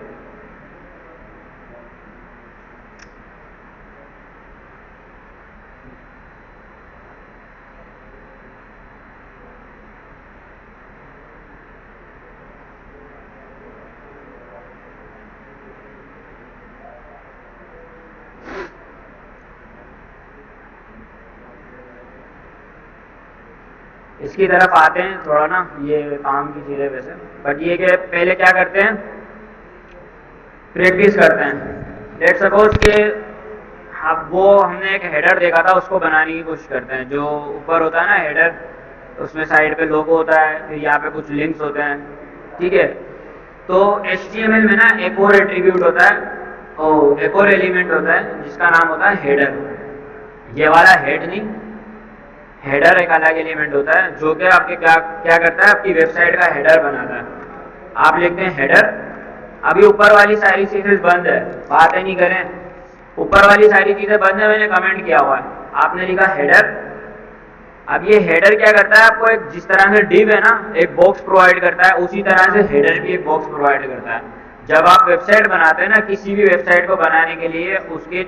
इसकी तरफ आते हैं थोड़ा ना, ये काम की चीज़ है वैसे, बट ये कि पहले क्या करते हैं, प्रैक्टिस करते हैं। लेट सपोज कि अब वो हमने एक हेडर देखा था, उसको बनाने की कोशिश करते हैं। जो ऊपर होता है ना हेडर, उसमें साइड पे लोगो होता है, फिर यहाँ पे कुछ लिंक्स होते हैं। ठीक है, तो HTML में ना एक और एट्रीब्यूट होता है, एक और एलिमेंट होता है जिसका नाम होता है हेडर। ये वाला हेड नहीं, हेडर एक अलग एलिमेंट होता है जो कि आपके क्या क्या करता है, आपकी वेबसाइट का हेडर बनाता है। आप लिखते हैं हेडर, अभी ऊपर वाली सारी चीजें बंद है, बातें नहीं करें, ऊपर वाली सारी चीजें बंद है, मैंने कमेंट किया हुआ है, आपने लिखा हेडर। अब ये हेडर क्या करता है, आपको एक जिस तरह से डिव है ना एक बॉक्स प्रोवाइड करता है, उसी तरह से हेडर भी एक बॉक्स प्रोवाइड करता है। जब आप वेबसाइट बनाते हैं ना, किसी भी वेबसाइट को बनाने के लिए उसके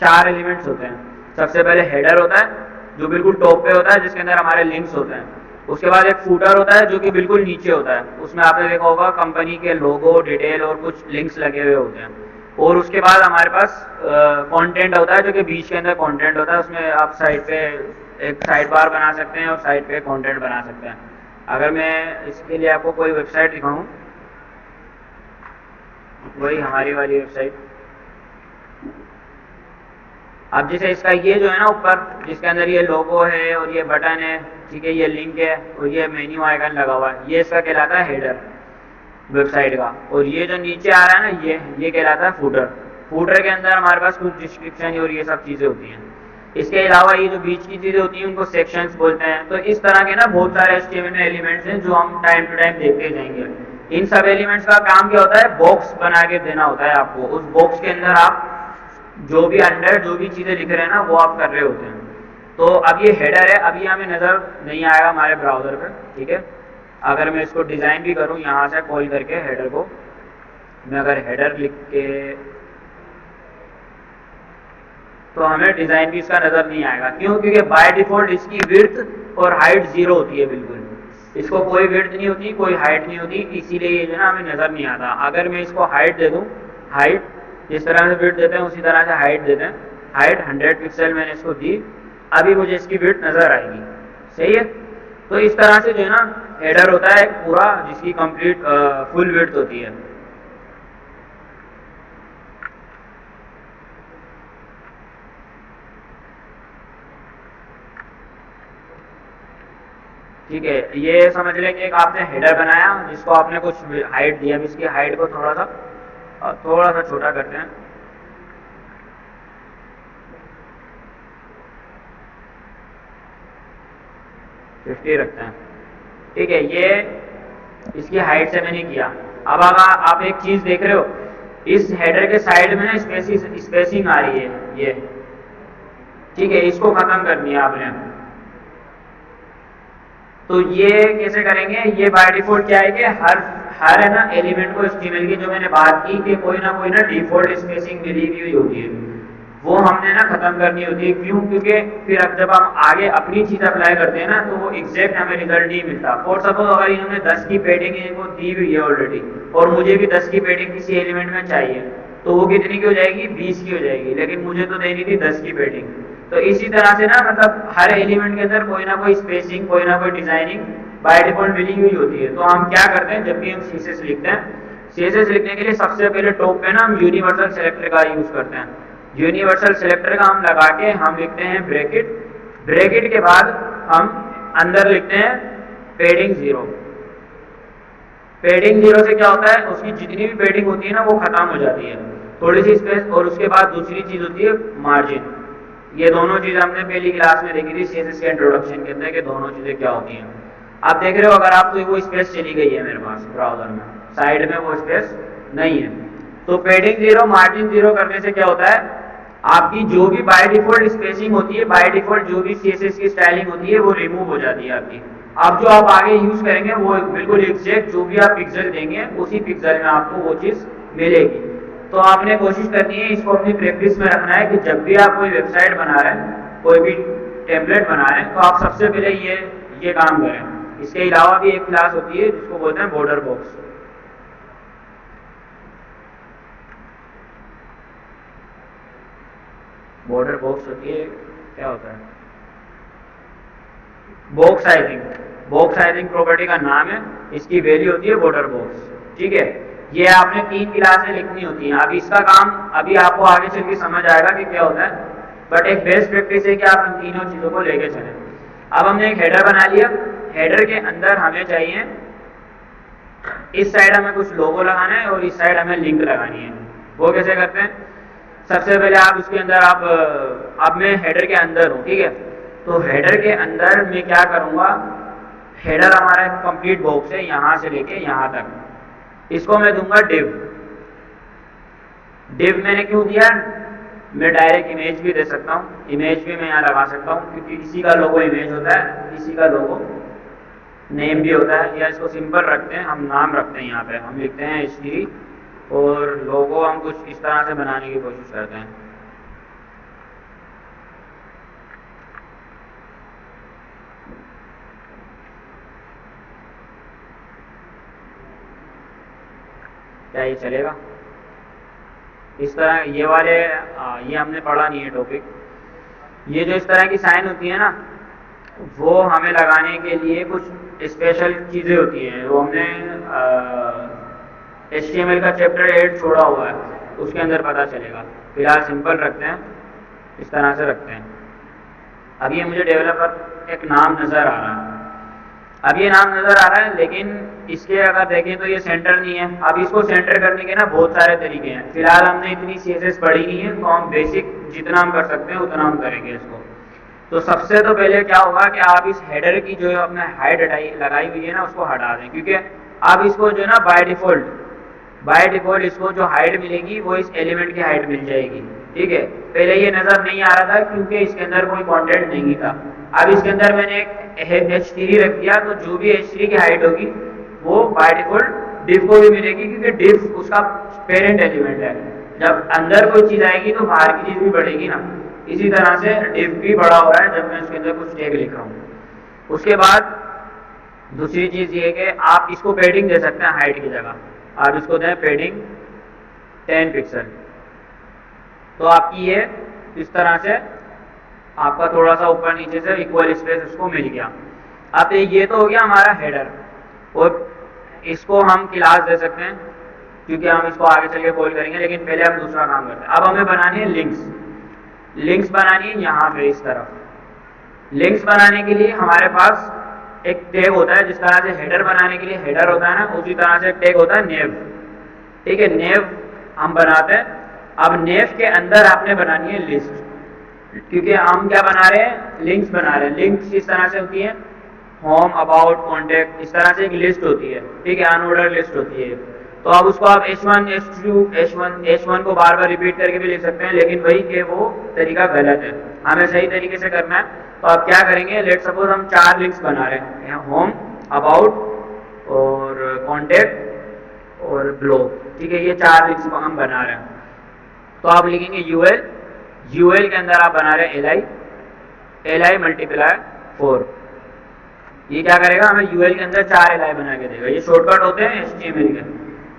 4 एलिमेंट्स होते हैं। सबसे पहले हेडर होता है जो बिल्कुल टॉप पे होता है, जिसके अंदर हमारे लिंक्स होते हैं। उसके बाद एक फूटर होता है जो कि बिल्कुल नीचे होता है, उसमें आपने देखा होगा कंपनी के लोगो, डिटेल और कुछ लिंक्स लगे हुए होते हैं। और उसके बाद हमारे पास कंटेंट होता है जो कि बीच के अंदर कंटेंट होता है, उसमें आप साइड पे एक साइड बार बना सकते हैं और साइड पे कंटेंट बना सकते हैं। अगर मैं इसके लिए आपको कोई वेबसाइट दिखाऊं, वही हमारी वाली वेबसाइट, अब जैसे इसका ये जो है ना ऊपर, जिसके अंदर ये लोगो है और ये बटन है, ठीक है, ये लिंक है और ये मेन्यू आइकन लगा हुआ है, ये इसका कहलाता है हेडर वेबसाइट का। और ये जो नीचे आ रहा है ना, ये कहलाता है फूटर। फूटर के अंदर हमारे पास कुछ डिस्क्रिप्शन और ये सब चीज़ें होती हैं। इसके अलावा ये जो बीच की चीज़ें होती हैं उनको सेक्शंस बोलते हैं। तो इस तरह के ना बहुत सारे HTML में एलिमेंट्स हैं जो हम टाइम टू टाइम देखते जाएंगे। इन सब एलिमेंट्स का काम क्या होता है, बॉक्स बना के देना होता है आपको। उस बॉक्स के अंदर आप जो भी अंडर जो भी चीज़ें लिख रहे हैं ना वो आप कर रहे होते हैं। तो अब ये हेडर है, अभी हमें नज़र नहीं आएगा हमारे ब्राउज़र पे, ठीक है। अगर मैं इसको डिज़ाइन भी करूँ यहाँ से कॉल करके हेडर को, मैं अगर हेडर लिख के, तो हमें डिज़ाइन भी इसका नज़र नहीं आएगा। क्यों? क्योंकि बाय डिफ़ॉल्ट इसकी विड्थ और हाइट 0 होती है बिल्कुल। इसको कोई विड्थ नहीं होती, कोई हाइट नहीं होती, इसीलिए ये जो ना हमें नज़र नहीं आता। अगर मैं इसको हाइट दे दूँ, हाइट जिस तरह से विड्थ देते हैं उसी तरह से हाइट देते हैं। हाइट 100 पिक्सल मैंने इसको दी, अभी मुझे इसकी विड्थ नज़र आएगी, सही है। तो इस तरह से जो है ना हेडर होता है एक पूरा, जिसकी कंप्लीट फुल विड्थ होती है। ठीक है, ये समझ लें कि एक आपने हेडर बनाया जिसको आपने कुछ हाइट दी। अब इसकी हाइट को थोड़ा सा छोटा करते हैं। फिफ्टी रखते हैं, ठीक है। ये इसकी हाइट से मैंने किया। अब अगर आप एक चीज देख रहे हो, इस हेडर के साइड में ना स्पेसिंग आ रही है ये, ठीक है, इसको खत्म करनी है आपने। तो ये कैसे करेंगे, ये बाय डिफॉल्ट क्या है कि हर है ना एलिमेंट को HTML की जो मैंने बात की कि कोई ना डिफॉल्ट स्पेसिंग मिली हुई होती है, वो हमने ना खत्म करनी होती है। क्यों? क्योंकि फिर अब जब हम आगे अपनी चीज अप्लाई करते हैं ना तो वो एग्जैक्ट हमें रिजल्ट नहीं मिलता। फॉर सपोज अगर इन्होंने 10 की पेडिंग इनको दी हुई है ऑलरेडी, और मुझे भी 10 की पेडिंग किसी एलिमेंट में चाहिए, तो वो कितनी की हो जाएगी, 20 की हो जाएगी, लेकिन मुझे तो देनी थी 10 की पेडिंग। तो इसी तरह से ना मतलब हर एलिमेंट के अंदर कोई ना कोई स्पेसिंग, कोई ना कोई डिजाइनिंग बाय डिफॉल्ट मिली हुई होती है। तो हम क्या करते हैं, जब भी हम CSS लिखते हैं, CSS लिखने के लिए सबसे पहले टॉप पे ना हम यूनिवर्सल सेलेक्टर का यूज करते हैं। यूनिवर्सल सेलेक्टर का हम लगा के हम लिखते हैं ब्रैकेट, ब्रैकेट के बाद हम अंदर लिखते हैं पेडिंग 0। पेडिंग 0 से क्या होता है, उसकी जितनी भी पेडिंग होती है ना वो खत्म हो जाती है, थोड़ी सी स्पेस। और उसके बाद दूसरी चीज होती है मार्जिन। ये दोनों चीजें हमने पहली क्लास में देखी थी CSS के इंट्रोडक्शन के अंदर कि दोनों चीजें क्या होती हैं। आप देख रहे हो अगर आप, तो वो स्पेस चली गई है मेरे पास ब्राउजर में, साइड में वो स्पेस नहीं है। तो पेडिंग 0 मार्जिन 0 करने से क्या होता है, आपकी जो भी बाय डिफॉल्ट स्पेसिंग होती है, बाय डिफॉल्ट जो भी CSS की स्टाइलिंग होती है वो रिमूव हो जाती है आपकी। अब जो आप आगे यूज करेंगे वो बिल्कुल एग्जैक्ट जो भी आप पिक्सल देंगे उसी पिक्सल में आपको वो चीज मिलेगी। तो आपने कोशिश करनी है, इसको अपनी प्रैक्टिस में रखना है कि जब भी आप कोई वेबसाइट बना रहे हैं, कोई भी टेम्पलेट बना रहे हैं, तो आप सबसे पहले ये काम करें। इसके अलावा भी एक क्लास होती है जिसको बोलते हैं बॉर्डर बॉक्स। बॉर्डर बॉक्स होती है, क्या होता है, box sizing. Box sizing property का नाम है, इसकी वैल्यू होती है बॉर्डर बॉक्स, ठीक है। ये आपने 3 क्लासें लिखनी होती हैं। अब इसका काम अभी आपको आगे चल के समझ आएगा कि क्या होता है, बट एक बेस्ट प्रैक्टिस है कि आप इन तीनों चीजों को लेके चलें। अब हमने एक हेडर बना लिया, हेडर के अंदर हमें चाहिए, इस साइड हमें कुछ लोगो लगाना है और इस साइड हमें लिंक लगानी है। वो कैसे करते हैं, सबसे पहले आप इसके अंदर आप अब मैं हेडर के अंदर हूँ, ठीक है। तो हेडर के अंदर मैं क्या करूँगा, हेडर हमारा कंप्लीट बॉक्स है यहाँ से लेके यहाँ तक, इसको मैं दूंगा डिव। डिव मैंने क्यों दिया, मैं डायरेक्ट इमेज भी दे सकता हूँ, इमेज भी मैं यहाँ लगा सकता हूँ क्योंकि इसी का लोगो इमेज होता है, इसी का लोगो नेम भी होता है। या इसको सिंपल रखते हैं, हम नाम रखते हैं, यहाँ पे हम लिखते हैं HD और लोगो हम कुछ इस तरह से बनाने की कोशिश करते हैं। क्या ये चलेगा इस तरह, ये वाले ये हमने पढ़ा नहीं है टॉपिक। ये जो इस तरह की साइन होती है ना, वो हमें लगाने के लिए कुछ स्पेशल चीज़ें होती हैं, वो हमने HTML का चैप्टर 8 छोड़ा हुआ है, उसके अंदर पता चलेगा। फिलहाल सिंपल रखते हैं, इस तरह से रखते हैं। अब ये मुझे डेवलपर एक नाम नज़र आ रहा है, अब ये नाम नज़र आ रहा है, लेकिन इसके अगर देखें तो ये सेंटर नहीं है। अब इसको सेंटर करने के ना बहुत सारे तरीके हैं। फिलहाल हमने इतनी CSS पढ़ी नहीं है, तो हम बेसिक जितना हम कर सकते हैं उतना हम करेंगे इसको। तो सबसे तो पहले क्या होगा कि आप इस हेडर की जो अपने हाइट लगाई हुई है ना, उसको हटा दें, क्योंकि आप इसको जो है ना बाय डिफॉल्ट इसको जो हाइट मिलेगी वो इस एलिमेंट की हाइट मिल जाएगी, ठीक है। पहले ये नज़र नहीं आ रहा था क्योंकि इसके अंदर कोई कंटेंट नहीं था। अब इसके अंदर मैंने एक H3 रख दिया, तो जो भी H3 की हाइट होगी वो बाय डिफॉल्ट डिव को भी मिलेगी, क्योंकि डिव उसका पेरेंट एलिमेंट है। जब अंदर कोई चीज़ आएगी तो बाहर की चीज़ भी बढ़ेगी ना, इसी तरह से डिव भी बड़ा हो रहा है जब मैं इसके अंदर कुछ टैग लिख रहा हूँ। उसके बाद दूसरी चीज़ ये है कि आप इसको पैडिंग दे सकते हैं हाइट की जगह, आप इसको दें पैडिंग 10 पिक्सल, तो आपकी ये इस तरह से आपका थोड़ा सा ऊपर नीचे से इक्वल स्पेस उसको मिल गया। अब ये तो हो गया हमारा हेडर, और इसको हम क्लास दे सकते हैं क्योंकि हम इसको आगे चल के कॉल करेंगे, लेकिन पहले हम दूसरा काम करते हैं। अब हमें बनानी है लिंक्स बनानी है यहाँ पे इस तरफ। लिंक्स बनाने के लिए हमारे पास एक टैग होता है, जिस तरह से हेडर बनाने के लिए हेडर होता है ना, उसी तरह से एक टैग होता है नेव, ठीक है। नेव हम बनाते हैं। अब नेव के अंदर आपने बनानी है लिस्ट, क्योंकि हम क्या बना रहे हैं, लिंक्स बना रहे हैं। लिंक्स इस तरह से होती है, होम, अबाउट, कॉन्टेक्ट, इस तरह से एक लिस्ट होती है, ठीक है, अनऑर्डर लिस्ट होती है। तो अब उसको आप H1, H2, H1 को बार बार रिपीट करके भी लिख सकते हैं, लेकिन वही के वो तरीका गलत है, हमें सही तरीके से करना है। तो आप क्या करेंगे, लेट सपोज हम 4 लिंक्स बना रहे हैं, होम, अबाउट और कॉन्टेक्ट और ब्लॉग, ठीक है, ये 4 लिंक्स को हम बना रहे हैं। तो आप लिखेंगे UL के अंदर आप बना रहे हैं li मल्टीप्लाई 4। ये क्या करेगा, हमें UL के अंदर 4 li बना के देगा। ये शॉर्टकट होते हैं HTML के,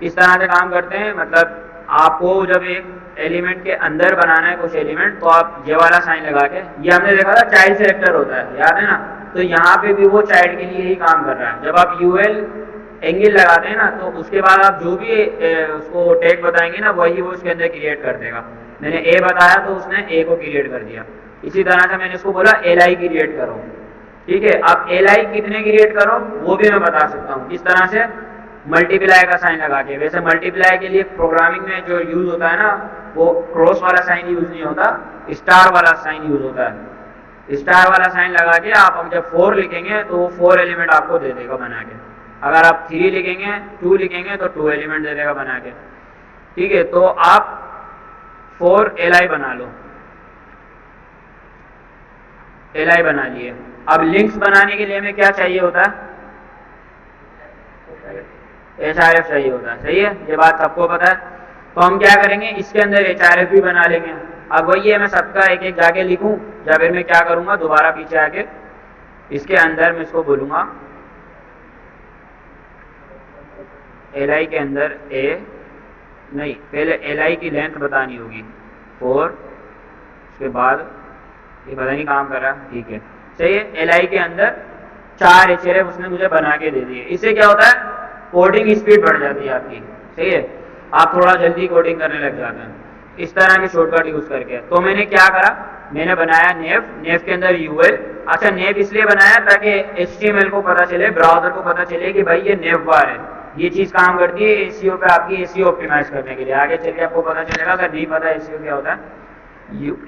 इस तरह से काम करते हैं। मतलब आपको जब एक एलिमेंट के अंदर बनाना है कुछ एलिमेंट, तो आप ये वाला साइन लगा के, ये हमने देखा था चाइल्ड सेलेक्टर होता है, याद है ना, तो यहाँ पे भी वो चाइल्ड के लिए ही काम कर रहा है। जब आप UL एंगल लगाते हैं ना, तो उसके बाद आप जो भी उसको टैग बताएंगे ना, वही वो उसके अंदर क्रिएट कर देगा। मैंने A बताया तो उसने A को क्रिएट कर दिया। इसी तरह से मैंने इसको बोला li क्रिएट करो, ठीक है। अब li कितने क्रिएट करो वो भी मैं बता सकता हूँ, किस तरह से, मल्टीप्लाई का साइन लगा के। वैसे मल्टीप्लाई के लिए प्रोग्रामिंग में जो यूज होता है ना, वो क्रॉस वाला साइन यूज नहीं होता, स्टार वाला साइन यूज होता है। स्टार वाला साइन लगा के आप जब 4 लिखेंगे तो वो 4 एलिमेंट आपको दे देगा बना के। अगर आप 3 लिखेंगे, 2 लिखेंगे तो 2 एलिमेंट दे देगा बना के, ठीक है। तो आप 4 li बना लो, li बना लिए। अब लिंक्स बनाने के लिए हमें क्या चाहिए होता है, href चाहिए होता है, सही है, ये बात सबको पता है। तो हम क्या करेंगे, इसके अंदर href भी बना लेंगे। अब वही है, मैं सबका एक एक जाके लिखूं, या फिर मैं क्या करूंगा, दोबारा पीछे आके इसके अंदर मैं इसको बोलूंगा li के अंदर नहीं, पहले li की लेंथ बतानी होगी 4, उसके बाद ये पता नहीं काम कर रहा, ठीक है, सही है। li के अंदर 4 href उसने मुझे बना के दे दिए। इससे क्या होता है, कोडिंग स्पीड बढ़ जाती है आपकी, सही है, आप थोड़ा जल्दी कोडिंग करने लग जाते हैं इस तरह के शॉर्टकट यूज करके। तो मैंने क्या करा, मैंने बनाया नेव के अंदर UL। अच्छा, नेव इसलिए बनाया ताकि HTML को पता चले, ब्राउजर को पता चले कि भाई ये नेव बार है, ये चीज़ काम करती है एसीओ पे, आपकी एसीओ ऑप्टिमाइज करने के लिए। आगे चल के आपको पता चलेगा, अगर नहीं पता एसीओ क्या होता है।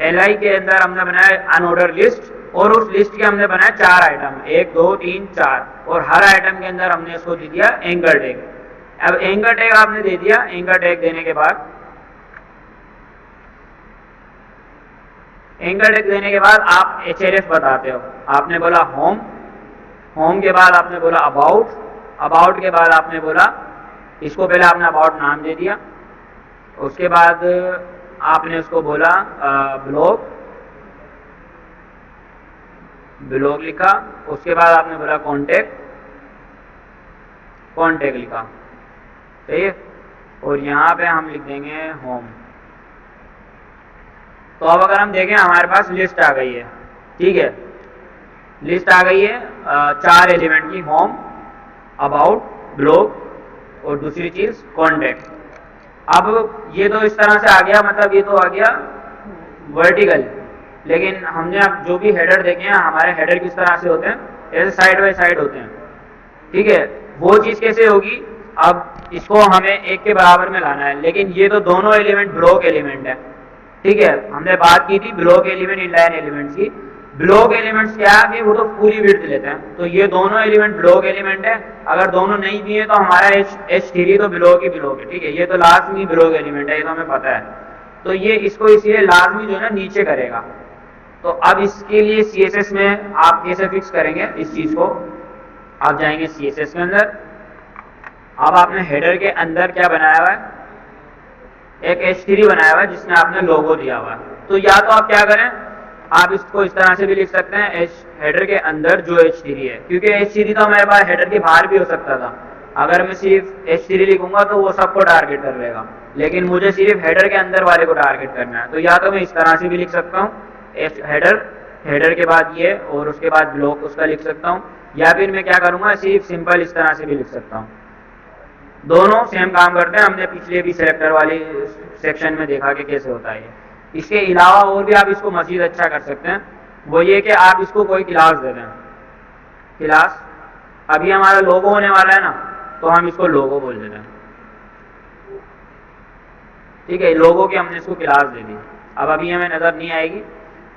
एलआई के अंदर हमने बनाया अनऑर्डर लिस्ट, और उस लिस्ट के हमने बनाया 4 आइटम, 1 2 3 4, और हर आइटम के अंदर हमने इसको दे दिया एंकर टैग। अब एंकर टैग आपने दे दिया, एंकर टैग देने के बाद आप एचएलएफ बताते हो। आपने बोला होम, होम के बाद आपने बोला अबाउट, अबाउट के बाद आपने बोला, इसको पहले आपने अबाउट नाम दे दिया, उसके बाद आपने उसको बोला ब्लॉग, ब्लॉग लिखा, उसके बाद आपने बोला कॉन्टेक्ट, कॉन्टेक्ट लिखा, सही है। और यहाँ पे हम लिख देंगे होम। तो अब अगर हम देखें हमारे पास लिस्ट आ गई है, ठीक है, लिस्ट आ गई है 4 एलिमेंट की, होम, अबाउट, ब्लॉग और दूसरी चीज कॉन्टेक्ट। अब ये तो इस तरह से आ गया, मतलब ये तो आ गया वर्टिकल, लेकिन हमने अब जो भी हेडर देखे हैं, हमारे हेडर किस तरह से होते हैं, ऐसे साइड बाय साइड होते हैं, ठीक है। वो चीज कैसे होगी, अब इसको हमें एक के बराबर में लाना है, लेकिन ये तो दोनों एलिमेंट ब्लॉक एलिमेंट है, ठीक है। हमने बात की थी ब्लॉक एलिमेंट इनलाइन एलिमेंट्स की। ब्लॉक एलिमेंट्स क्या है कि वो तो पूरी विड्थ लेते हैं, तो ये दोनों एलिमेंट ब्लॉक एलिमेंट है। अगर दोनों नहीं भी है तो हमारा H3 तो ब्लॉक ही ब्लॉक है, ठीक है, ये तो लाजमी ब्लॉक एलिमेंट है, ये तो हमें पता है। तो ये इसको इसलिए लाजमी जो है ना नीचे करेगा। तो अब इसके लिए CSS में आप कैसे फिक्स करेंगे इस चीज को, आप जाएंगे CSS के अंदर। अब आपने हेडर के अंदर क्या बनाया हुआ है, एक H3 बनाया हुआ है जिसमें आपने लोगो दिया हुआ है। तो या तो आप क्या करें, आप इसको इस तरह से भी लिख सकते हैं, हेडर के अंदर जो H3 है, क्योंकि H3 तो हमारे पास हेडर के बाहर भी हो सकता था। अगर मैं सिर्फ H3 लिखूंगा तो वो सबको टारगेट कर लेगा, लेकिन मुझे सिर्फ हेडर के अंदर वाले को टारगेट करना है। तो या तो मैं इस तरह से भी लिख सकता हूँ, हेडर, हेडर के बाद ये और उसके बाद ब्लॉक उसका लिख सकता हूँ, या फिर मैं क्या करूंगा सिर्फ सिंपल इस तरह से भी लिख सकता हूँ। दोनों सेम काम करते हैं, हमने पिछले भी सेलेक्टर वाली सेक्शन में देखा कि कैसे होता है। इसके अलावा और भी आप इसको मजीद अच्छा कर सकते हैं, वो ये कि आप इसको कोई क्लास दे दें। क्लास, अभी हमारा लोगो होने वाला है ना, तो हम इसको लोगो बोल देते हैं, ठीक है। लोगो की हमने इसको क्लास दे दी, अब अभी हमें नजर नहीं आएगी।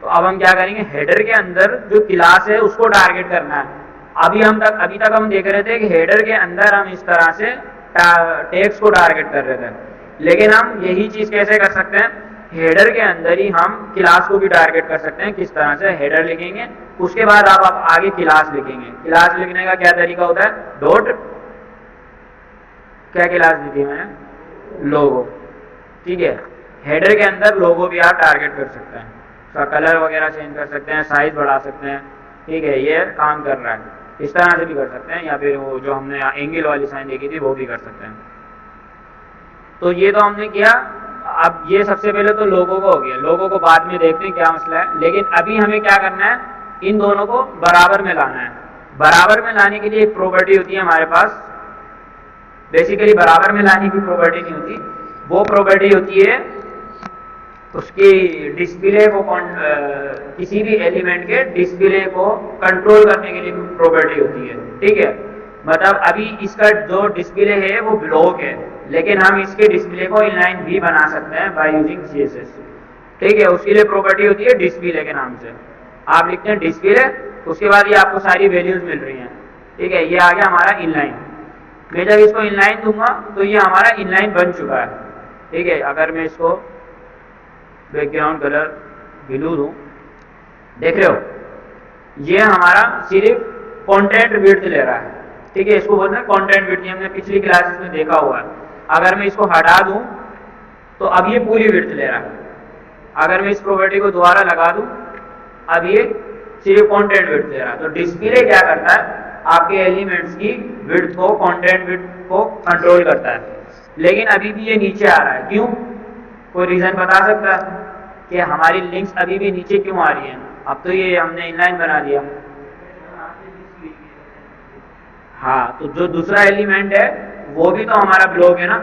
तो अब हम क्या करेंगे, हेडर के अंदर जो क्लास है उसको टारगेट करना है। अभी तक हम देख रहे थे कि हेडर के अंदर हम इस तरह से टैग्स को टारगेट कर रहे थे, लेकिन हम यही चीज कैसे कर सकते हैं, हेडर के अंदर ही हम क्लास को भी टारगेट कर सकते हैं। किस तरह से, हेडर लिखेंगे, उसके बाद आप आगे क्लास लिखेंगे। क्लास लिखने का क्या तरीका होता है, डॉट, क्या क्लास दी थी मैंने, लोगो, ठीक है। हेडर के अंदर लोगो भी आप टारगेट कर सकते हैं, उसका कलर वगैरह चेंज कर सकते हैं, साइज बढ़ा सकते हैं, ठीक है, ये काम कर रहा है। इस तरह से भी कर सकते हैं, या फिर वो जो हमने एंगल वाली साइन देखी थी वो भी कर सकते हैं। तो ये तो हमने किया। अब ये सबसे पहले तो लोगों को हो गया, लोगों को बाद में देखते हैं क्या मसला है, लेकिन अभी हमें क्या करना है, इन दोनों को बराबर में लाना है। बराबर में लाने के लिए एक प्रॉपर्टी होती है हमारे पास, बेसिकली बराबर में लाने की प्रॉपर्टी नहीं होती, वो प्रॉपर्टी होती है उसकी डिस्प्ले को किसी भी एलिमेंट के डिस्प्ले को कंट्रोल करने के लिए प्रॉपर्टी होती है, ठीक है। मतलब अभी इसका जो डिस्प्ले है वो ब्लॉक है, लेकिन हम इसके डिस्प्ले को इनलाइन भी बना सकते हैं बाय यूजिंग CSS, ठीक है। उसके लिए प्रॉपर्टी होती है डिस्प्ले के नाम से। आप लिखते हैं डिस्प्ले, उसके बाद ये आपको सारी वैल्यूज मिल रही हैं, ठीक है। ये आ गया हमारा इनलाइन। मैं जब इसको इनलाइन दूंगा तो ये हमारा इनलाइन बन चुका है, ठीक है। अगर मैं इसको बैकग्राउंड कलर ब्लू दूं, देख रहे हो, ये हमारा सिर्फ कंटेंट विड्थ ले रहा है, ठीक है। इसको बोलते हैं कंटेंट विड्थ, हमने पिछली क्लासेस में देखा हुआ है। अगर मैं इसको हटा दूं तो अब ये पूरी विड्थ ले रहा है। अगर मैं इस प्रॉपर्टी को दोबारा लगा दूं, अब ये सिर्फ कंटेंट विड्थ ले रहा है। तो डिस्प्ले क्या करता है, आपके एलिमेंट्स की विड्थ को, कंटेंट विड्थ को कंट्रोल करता है। लेकिन अभी भी ये नीचे आ रहा है, क्यों, कोई रीजन बता सकता है कि हमारी लिंक्स अभी भी नीचे क्यों आ रही हैं? अब तो ये हमने इनलाइन बना दिया। हाँ, तो जो दूसरा एलिमेंट है वो भी तो हमारा ब्लॉक है ना,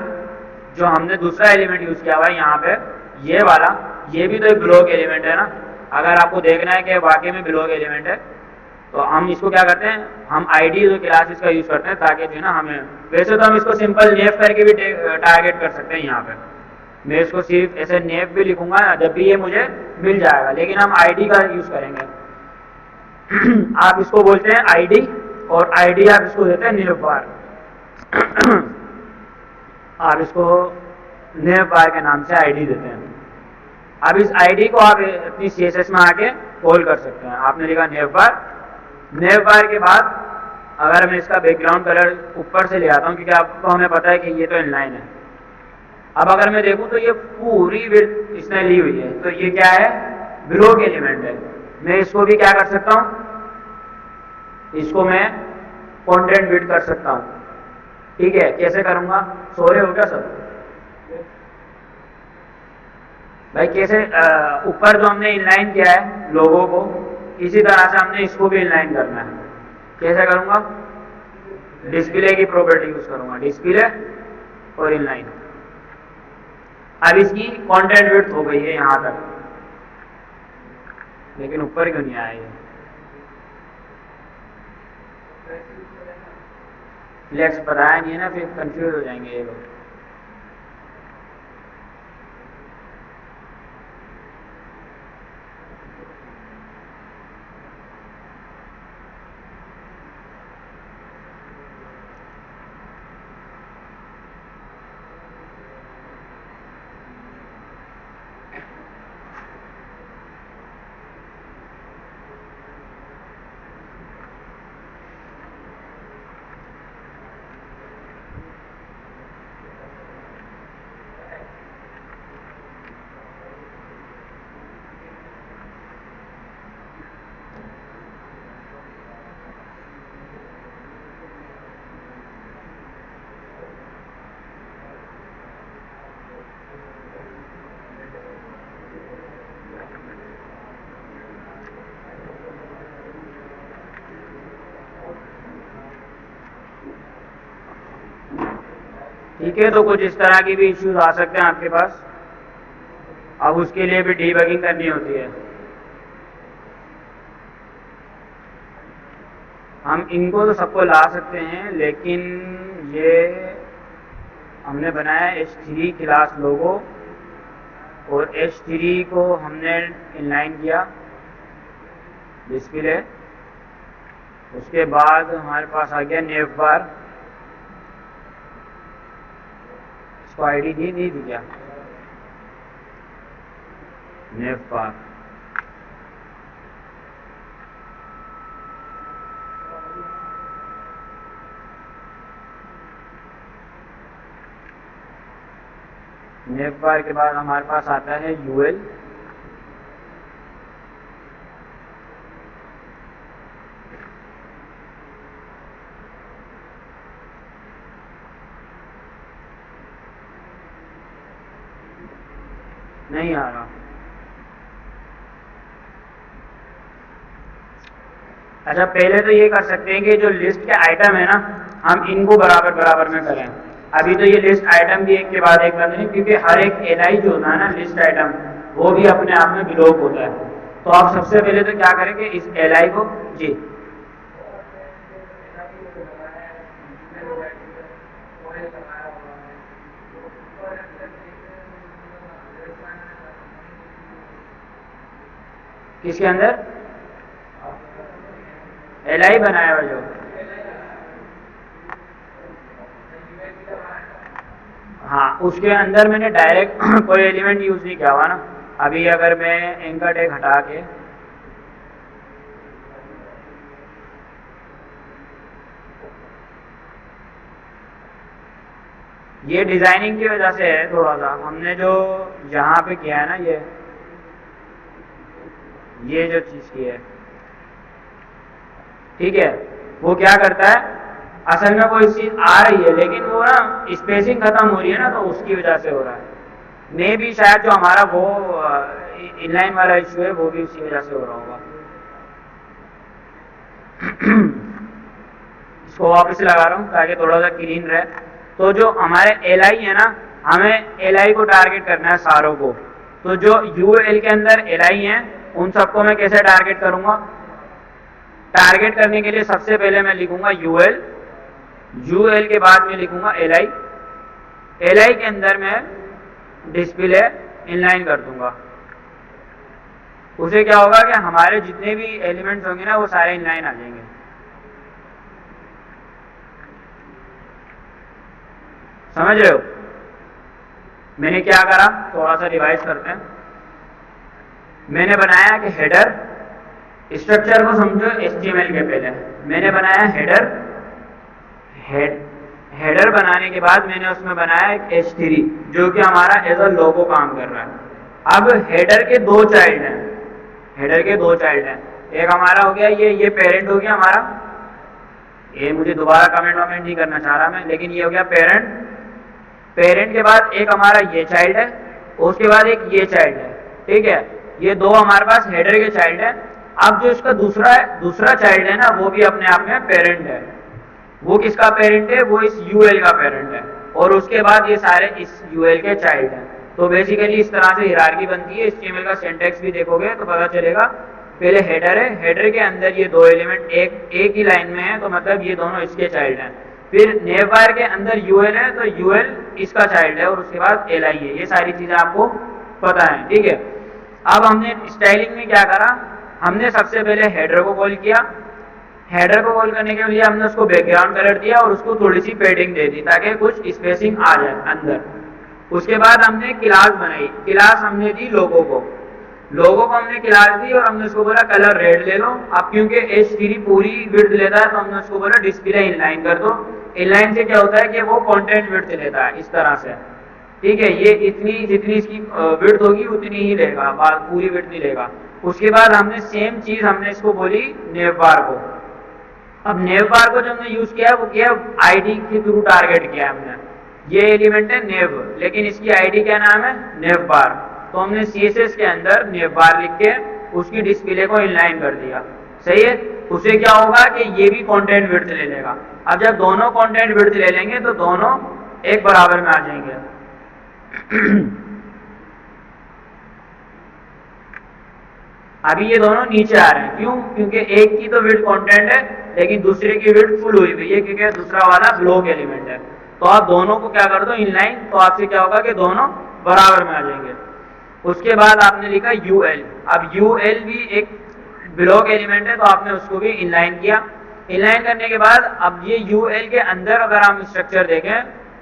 जो हमने दूसरा एलिमेंट यूज किया हुआ है यहाँ पे, ये वाला, ये भी तो एक ब्लॉक एलिमेंट है ना। अगर आपको देखना है कि वाकई में ब्लॉक एलिमेंट है, तो हम इसको क्या करते हैं, हम आईडी जो क्लासेस का यूज करते हैं ताकि जो है ना हमें, वैसे तो हम इसको सिंपल नेव करके भी टारगेट कर सकते हैं। यहाँ पे मैं इसको सिर्फ ऐसे नेव भी लिखूंगा जब भी ये मुझे मिल जाएगा, लेकिन हम आईडी का यूज करेंगे। आप इसको बोलते हैं आईडी, और आईडी आप इसको देते हैं नेव बार। आप इसको नेव बार के नाम से आईडी देते हैं। अब इस आईडी को आप अपनी सीएसएस में आके कॉल कर सकते हैं। आपने लिखा नेव बार, नेव बार के बाद अगर मैं इसका बैकग्राउंड कलर ऊपर से ले आता हूँ, क्योंकि आपको हमें पता है कि ये तो इनलाइन है। अब अगर मैं देखूं तो ये पूरी विड्थ इसने ली हुई है, तो ये क्या है, ब्लॉक एलिमेंट है। मैं इसको भी क्या कर सकता हूं, इसको मैं कंटेंट विड्थ कर सकता हूं। ठीक है, कैसे करूंगा, सोरे हो क्या सब भाई, कैसे ऊपर जो हमने इनलाइन किया है लोगों को, इसी तरह से हमने इसको भी इनलाइन करना है। कैसे करूंगा, डिस्प्ले की प्रॉपर्टी यूज करूंगा, डिस्प्ले और इनलाइन। अब इसकी कंटेंट विड्थ हो गई है यहां तक, लेकिन ऊपर क्यों नहीं आया ये, फ्लेक्स बताया नहीं है ना, फिर कंफ्यूज हो जाएंगे ये लोग। ठीक है, तो कुछ इस तरह की भी इश्यूज आ सकते हैं आपके पास। अब उसके लिए भी डीबगिंग करनी होती है। हम इनको तो सबको ला सकते हैं, लेकिन ये हमने बनाया H3 क्लास लोगो, और H3 को हमने इनलाइन किया डिस्प्ले। उसके बाद हमारे पास आ गया नेव बार, इसको आईडी दी नहीं दी क्या, नेव बार। नेव बार के बाद हमारे पास आता है यूएल, नहीं आ रहा। अच्छा, पहले तो ये कर सकते हैं कि जो लिस्ट के आइटम है ना, हम इनको बराबर बराबर में करें। अभी तो ये लिस्ट आइटम भी एक के बाद एक बन रहे हैं, क्योंकि हर एक एलआई जो होता है ना लिस्ट आइटम, वो भी अपने आप में बिलोंग होता है। तो आप सबसे पहले तो क्या करेंगे, इस एलआई को जी किसके अंदर एलआई बनाया हुआ जो, हाँ उसके अंदर मैंने डायरेक्ट कोई एलिमेंट यूज नहीं किया हुआ ना। अभी अगर मैं एंकर टैग हटा के ये डिजाइनिंग की वजह से है, थोड़ा सा हमने जो यहाँ पे किया है ना, ये जो चीज की है, ठीक है, वो क्या करता है, असल में कोई चीज आ रही है लेकिन वो ना स्पेसिंग खत्म हो रही है ना, तो उसकी वजह से हो रहा है। मे भी शायद जो हमारा वो इनलाइन वाला इश्यू है वो भी उसी वजह से हो रहा होगा। इसको वापस लगा रहा हूँ ताकि थोड़ा सा क्लीन रहे। तो जो हमारे एलआई है ना, हमें एलआई को टारगेट करना है सारों को। तो जो यूएल के अंदर एलआई हैं उन सबको मैं कैसे टारगेट करूंगा, टारगेट करने के लिए सबसे पहले मैं लिखूंगा यूएल, यूएल के बाद में लिखूंगा एलआई, एलआई के अंदर मैं डिस्प्ले इनलाइन कर दूंगा। उसे क्या होगा कि हमारे जितने भी एलिमेंट्स होंगे ना वो सारे इनलाइन आ जाएंगे। समझ रहे हो? मैंने क्या करा, थोड़ा सा रिवाइज करते हैं। मैंने बनाया कि हेडर, स्ट्रक्चर को समझो HTML के पहले मैंने बनाया हेडर, हेडर बनाने के बाद मैंने उसमें बनाया एक H3 जो कि हमारा एज अ लोगो काम कर रहा है। अब हेडर के दो चाइल्ड हैं, हेडर के दो चाइल्ड हैं, एक हमारा हो गया ये पेरेंट हो गया हमारा, ये मुझे दोबारा कमेंट वमेंट नहीं करना चाह रहा मैं, लेकिन ये हो गया पेरेंट। पेरेंट के बाद एक हमारा ये चाइल्ड है, उसके बाद एक ये चाइल्ड है, ठीक है, ये दो हमारे पास हेडर के चाइल्ड है। अब जो इसका दूसरा चाइल्ड है ना वो भी अपने आप में पेरेंट है। वो किसका पेरेंट है? वो इस यूएल का पेरेंट है, और उसके बाद ये सारे इस यूएल के चाइल्ड हैं। तो बेसिकली इस तरह से हिरार्की बनती है। HTML का सिंटैक्स भी देखोगे तो पता चलेगा। पहले हेडर है, हेडर के अंदर ये दो एलिमेंट एक ही लाइन में है, तो मतलब ये दोनों इसके चाइल्ड हैं। फिर नेव बार के अंदर यूएल है, तो यूएल इसका चाइल्ड है, और उसके बाद एलआई है। ये सारी चीजें आपको पता है, ठीक है। अब हमने स्टाइलिंग में क्या करा, हमने सबसे पहले हेडर को कॉल किया, हेडर को कॉल करने के लिए हमने उसको बैकग्राउंड कलर दिया और उसको थोड़ी सी पेडिंग दे दी ताकि कुछ स्पेसिंग आ जाए अंदर। उसके बाद हमने क्लास बनाई, क्लास हमने दी लोगो को, लोगो को हमने क्लास दी और हमने उसको बोला कलर रेड ले लो। अब क्योंकि H3 पूरी विड्थ लेता है तो हमने उसको बोला डिस्प्ले इनलाइन कर दो। इनलाइन से क्या होता है कि वो कंटेंट विड्थ लेता है इस तरह से, ठीक है। ये इतनी जितनी इसकी विड्थ होगी उतनी ही लेगा, पूरी विड्थ नहीं लेगा। उसके बाद हमने सेम चीज हमने इसको बोली नेव बार को। अब नेव बार को जो हमने यूज किया वो किया आईडी के थ्रू टारगेट किया हमने। ये एलिमेंट है नेव, लेकिन इसकी आईडी क्या नाम है? नेव बार। तो हमने CSS के अंदर नेव बार लिख के उसकी डिस्प्ले को इनलाइन कर दिया, सही है। उसे क्या होगा कि ये भी कंटेंट विड्थ ले लेगा। अब जब दोनों कंटेंट विड्थ ले लेंगे तो दोनों एक बराबर में आ जाएंगे। अभी ये दोनों नीचे आ रहे हैं, क्यों? क्योंकि एक की तो विड्थ कंटेंट है लेकिन दूसरे की विड्थ फुल हुई हुई है, क्योंकि दूसरा वाला ब्लॉक एलिमेंट है। तो आप दोनों को क्या कर दो इनलाइन, तो आपसे क्या होगा कि दोनों बराबर में आ जाएंगे। उसके बाद आपने लिखा यूएल। अब यूएल भी एक ब्लॉक एलिमेंट है तो आपने उसको भी इनलाइन किया। इनलाइन करने के बाद अब ये यूएल के अंदर अगर हम स्ट्रक्चर देखें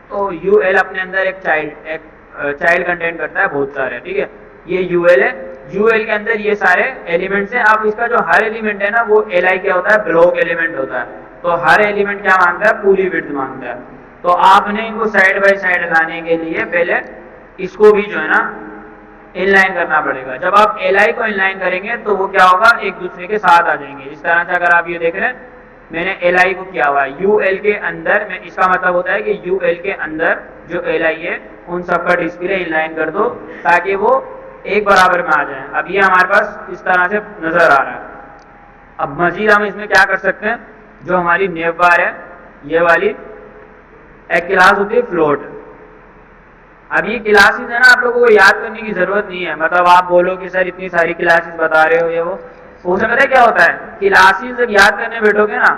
तो यूएल अपने अंदर एक चाइल्ड कंटेंट करता है बहुत सारे, ठीक है। ये यूएल है, यूएल के अंदर ये सारे एलिमेंट्स हैं। अब इसका जो हर एलिमेंट है ना वो एलआई क्या होता है? ब्लॉक एलिमेंट होता है। तो हर एलिमेंट क्या मांगता है? पूरी विड्थ मांगता है। तो आपने इनको साइड बाय साइड लाने के लिए पहले इसको भी जो है ना इनलाइन करना पड़ेगा। जब आप एलआई को इनलाइन करेंगे तो वो क्या होगा? एक दूसरे के साथ आ जाएंगे। इस तरह से अगर आप ये देख रहे हैं मैंने एलआई को किया हुआ है यूएल के अंदर में, इसका मतलब होता है कि यूएल के अंदर जो एलआई है उन सबका डिस्प्ले इनलाइन कर दो ताकि वो एक बराबर में आ जाए। अब ये हमारे पास इस तरह से नजर आ रहा है। अब मजीद हम इसमें क्या कर सकते हैं, जो हमारी नेव बार है ये वाली एक क्लास होती है फ्लोट। अब ये क्लासेस है ना आप लोगों को याद करने की जरूरत नहीं है। मतलब आप बोलो कि सर इतनी सारी क्लासेस बता रहे हो ये वो, उसमें पता है क्या होता है? क्लासेस जब याद करने बैठोगे ना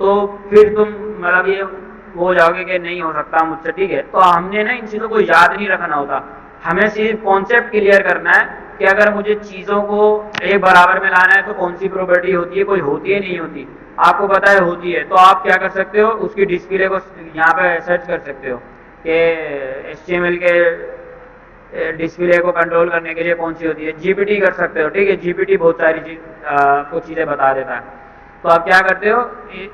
तो फिर तुम मतलब ये हो जाओगे कि नहीं हो सकता मुझसे, ठीक है। तो हमने ना इन चीजों को याद नहीं रखना होता, हमें सिर्फ कॉन्सेप्ट क्लियर करना है कि अगर मुझे चीजों को एक बराबर में लाना है तो कौन सी प्रॉपर्टी होती है, कोई होती है नहीं होती, आपको पता है होती है। तो आप क्या कर सकते हो, उसकी डिस्प्ले को यहाँ पे सर्च कर सकते हो कि HTML के डिस्प्ले को कंट्रोल करने के लिए कौन सी होती है। GPT कर सकते हो, ठीक है। GPT बहुत सारी कुछ चीजें बता देता है। तो आप क्या करते हो,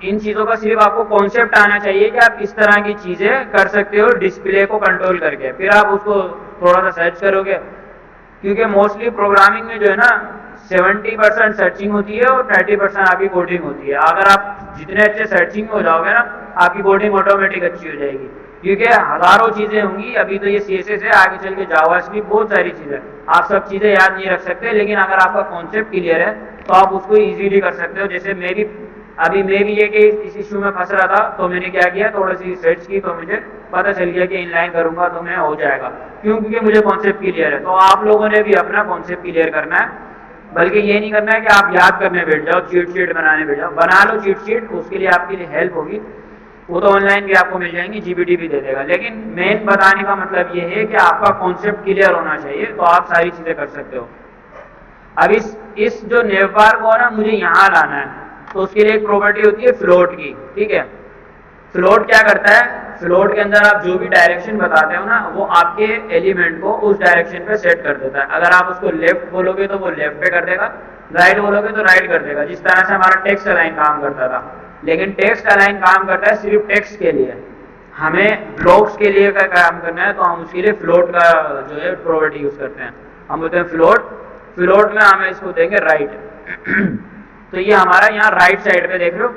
इन चीजों का सिर्फ आपको कॉन्सेप्ट आना चाहिए कि आप इस तरह की चीजें कर सकते हो डिस्प्ले को कंट्रोल करके। फिर आप उसको थोड़ा सा सर्च करोगे, क्योंकि मोस्टली प्रोग्रामिंग में जो है ना 70% सर्चिंग होती है और 30% आपकी कोडिंग होती है। अगर आप जितने अच्छे सर्चिंग में हो जाओगे ना आपकी कोडिंग ऑटोमेटिक अच्छी हो जाएगी, क्योंकि हजारों चीजें होंगी। अभी तो ये CSS है, आगे चल के जावास्क्रिप्ट, बहुत सारी चीजें, आप सब चीजें याद नहीं रख सकते, लेकिन अगर आपका कॉन्सेप्ट क्लियर है तो आप उसको इजीली कर सकते हो। जैसे मैं भी ये कि इस इशू में फंस रहा था तो मैंने क्या किया, थोड़ी सी सर्च की तो मुझे पता चल गया कि इनलाइन करूंगा तो मैं हो जाएगा, क्यों? क्योंकि मुझे कॉन्सेप्ट क्लियर है। तो आप लोगों ने भी अपना कॉन्सेप्ट क्लियर करना है। बल्कि ये नहीं करना है कि आप याद करने बैठ जाओ, चीट शीट बनाने बैठ जाओ। बना लो चीट शीट, उसके लिए आपके लिए हेल्प होगी, वो तो ऑनलाइन भी आपको मिल जाएंगी, जीपीटी भी दे देगा। लेकिन मेन बताने का मतलब ये है कि आपका कॉन्सेप्ट क्लियर होना चाहिए, तो आप सारी चीजें कर सकते हो। अब इस जो नेव बार को ना मुझे यहाँ लाना है, तो उसके लिए एक प्रॉपर्टी होती है फ्लोट की, ठीक है। फ्लोट क्या करता है, फ्लोट के अंदर आप जो भी डायरेक्शन बताते हो ना, वो आपके एलिमेंट को उस डायरेक्शन पे सेट कर देता है। अगर आप उसको लेफ्ट बोलोगे तो वो लेफ्ट पे कर देगा, राइट बोलोगे तो राइट कर देगा, जिस तरह से हमारा टेक्स्ट अलाइन काम करता था। लेकिन टेक्स्ट अलाइन काम करता है सिर्फ टेक्स्ट के लिए, हमें ब्लॉक्स के लिए का काम करना है, तो हम उसके लिए फ्लोट का जो है प्रॉपर्टी यूज करते हैं। हम बोलते हैं फ्लोट, फ्लोट में हमें इसको देंगे राइट। तो ये हमारा यहाँ राइट साइड पे देख रहे हो,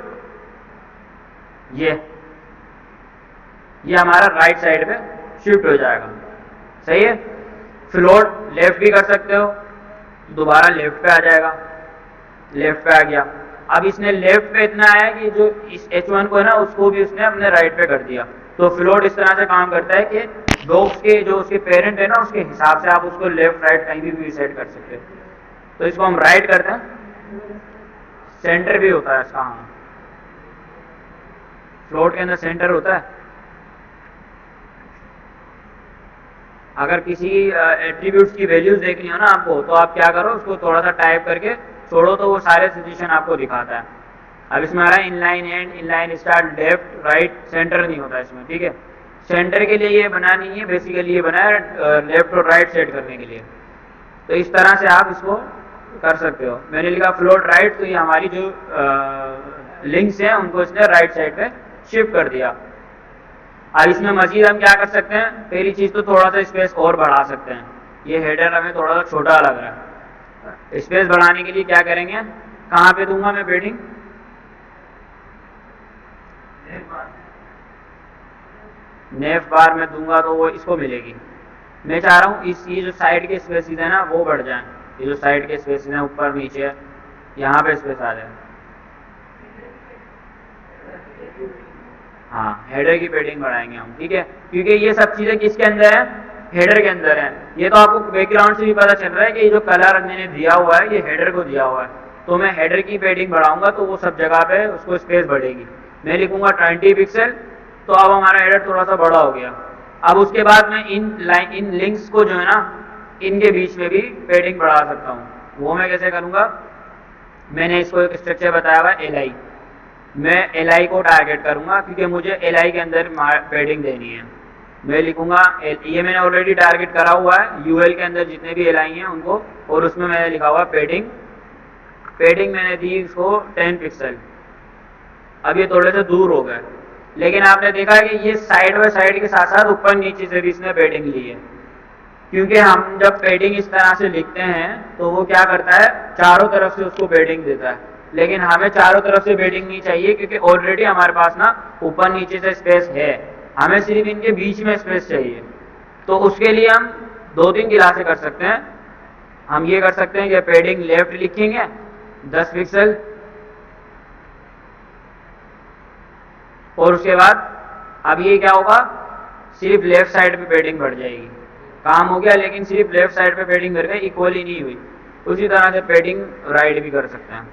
ये हमारा राइट साइड पे शिफ्ट हो जाएगा, सही है। फ्लोट लेफ्ट भी कर सकते हो, दोबारा लेफ्ट पे आ जाएगा, लेफ्ट पे आ गया। अब इसने लेफ्ट पे इतना आया कि जो इस H1 को है ना, उसको भी उसने अपने राइट पे कर दिया। तो फ्लोट इस तरह से काम करता है कि बॉक्स के जो उसके पेरेंट है ना, उसके हिसाब से आप उसको लेफ्ट राइट कहीं भी सेट कर सकते हो। तो इसको हम राइट करते हैं, सेंटर भी होता है इसका, हाँ फ्लोट के अंदर सेंटर होता है। अगर किसी एट्रीब्यूट्स की वैल्यूज देखनी हो ना आपको, तो आप क्या करो, उसको थोड़ा सा टाइप करके छोड़ो तो वो सारे सजेशन आपको दिखाता है। अब इसमें आ रहा है inline and, inline start, left right, centre नहीं होता इसमें, ठीक है। सेंटर के लिए ये बना नहीं है, बेसिकली ये बना है लेफ्ट और राइट सेट करने के लिए। तो इस तरह से आप इसको कर सकते हो। मैंने लिखा फ्लोट राइट, तो ये हमारी जो लिंक्स हैं उनको इसने राइट साइड पे शिफ्ट कर दिया। अब इसमें मजीद हम क्या कर सकते हैं, पहली चीज तो थोड़ा सा स्पेस और बढ़ा सकते हैं। ये हेडर हमें थोड़ा सा छोटा लग रहा है, स्पेस बढ़ाने के लिए क्या करेंगे, कहाँ पे दूंगा मैं पैडिंग, नेफ बार में दूंगा तो वो इसको मिलेगी। मैं चाह रहा हूँ इस ये जो साइड के स्पेसिस है ना वो बढ़ जाए, ये जो साइड के स्पेसिस हैं ऊपर नीचे है, यहाँ पे स्पेस आ जाए। हाँ हेडर की पैडिंग बढ़ाएंगे हम, ठीक है, क्योंकि ये सब चीजें किसके अंदर है, हेडर के अंदर है। ये तो आपको बैकग्राउंड से भी पता चल रहा है कि ये जो कलर मैंने दिया हुआ है ये हेडर को दिया हुआ है। तो मैं हेडर की पैडिंग बढ़ाऊंगा तो वो सब जगह पे उसको स्पेस बढ़ेगी। मैं लिखूंगा 20 पिक्सल, तो अब हमारा हेडर थोड़ा सा बड़ा हो गया। अब उसके बाद मैं इन लिंक्स को जो है ना, इनके बीच में भी पैडिंग बढ़ा सकता हूँ। वो मैं कैसे करूँगा, मैंने इसको एक स्ट्रक्चर बताया हुआ है LI, मैं LI को टारगेट करूंगा क्योंकि मुझे LI के अंदर पैडिंग देनी है। मैं लिखूंगा, ये मैंने ऑलरेडी टारगेट करा हुआ है UL के अंदर जितने भी LI हैं उनको, और उसमें मैंने लिखा हुआ पैडिंग, पैडिंग मैंने दी इसको 10 पिक्सल। अब ये थोड़े से दूर हो गए, लेकिन आपने देखा कि ये साइड बाय साइड के साथ साथ ऊपर नीचे से भी इसने पैडिंग ली है, क्योंकि हम जब पैडिंग इस तरह से लिखते हैं तो वो क्या करता है, चारों तरफ से उसको पैडिंग देता है। लेकिन हमें चारों तरफ से पैडिंग नहीं चाहिए, क्योंकि ऑलरेडी हमारे पास ना ऊपर नीचे से स्पेस है, हमें सिर्फ इनके बीच में स्पेस चाहिए। तो उसके लिए हम 2-3 क्लासें कर सकते हैं। हम ये कर सकते हैं कि पैडिंग लेफ्ट लिखेंगे 10 पिक्सल, और उसके बाद अब ये क्या होगा, सिर्फ लेफ्ट साइड पे पैडिंग बढ़ जाएगी, काम हो गया। लेकिन सिर्फ लेफ्ट साइड पे पैडिंग करके इक्वली नहीं हुई, उसी तरह से पैडिंग राइट भी कर सकते हैं।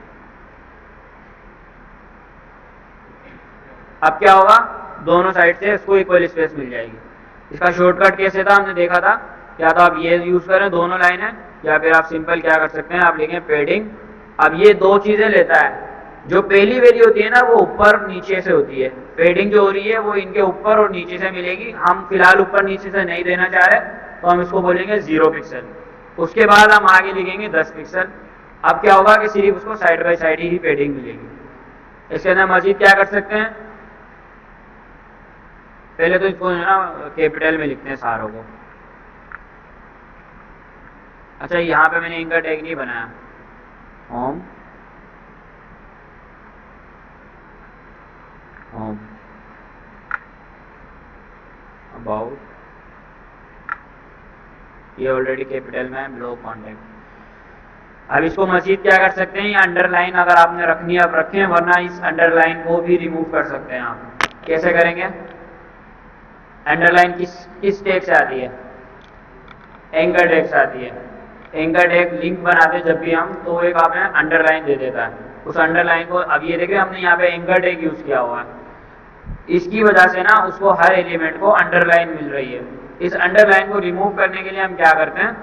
अब क्या होगा, दोनों साइड से इसको इक्वल स्पेस मिल जाएगी। इसका शॉर्टकट कैसे था हमने देखा था, या तो आप ये यूज करें दोनों लाइन है, या फिर आप सिंपल क्या कर सकते हैं, आप लिखें पैडिंग। अब ये दो चीजें लेता है, जो पहली वैल्यू होती है ना वो ऊपर नीचे से होती है, पैडिंग जो हो रही है वो इनके ऊपर और नीचे से मिलेगी। हम फिलहाल ऊपर नीचे से नहीं देना चाह रहे, तो हम इसको बोलेंगे 0 पिक्सल। उसके बाद हम आगे लिखेंगे 10 पिक्सल। अब क्या होगा कि सिर्फ उसको side by side he padding मिलेगी। इसके अंदर मजीद क्या कर सकते हैं, पहले तो इसको है ना कैपिटल में लिखते हैं सारों को। अच्छा यहाँ पे मैंने इनका टैग नहीं बनाया, होम होम अबाउट, ये ऑलरेडी कैपिटल में है, ब्लॉक कॉन्टेक्ट। अब इसको मजीद क्या कर सकते हैं, ये अंडरलाइन अगर आपने रखनी है आप रखें, वरना इस अंडरलाइन को भी रिमूव कर सकते हैं आप। कैसे करेंगे, अंडरलाइन किस टैग से आती है, एंकर टैग से आती है। एंकर टैग लिंक बनाते जब भी हम, तो एक आपने अंडरलाइन दे देता है। उस अंडरलाइन को अब ये देखिए हमने यहाँ पे एंकर टैग यूज किया हुआ है, इसकी वजह से ना उसको हर एलिमेंट को अंडरलाइन मिल रही है। इस अंडरलाइन को रिमूव करने के लिए हम क्या करते हैं,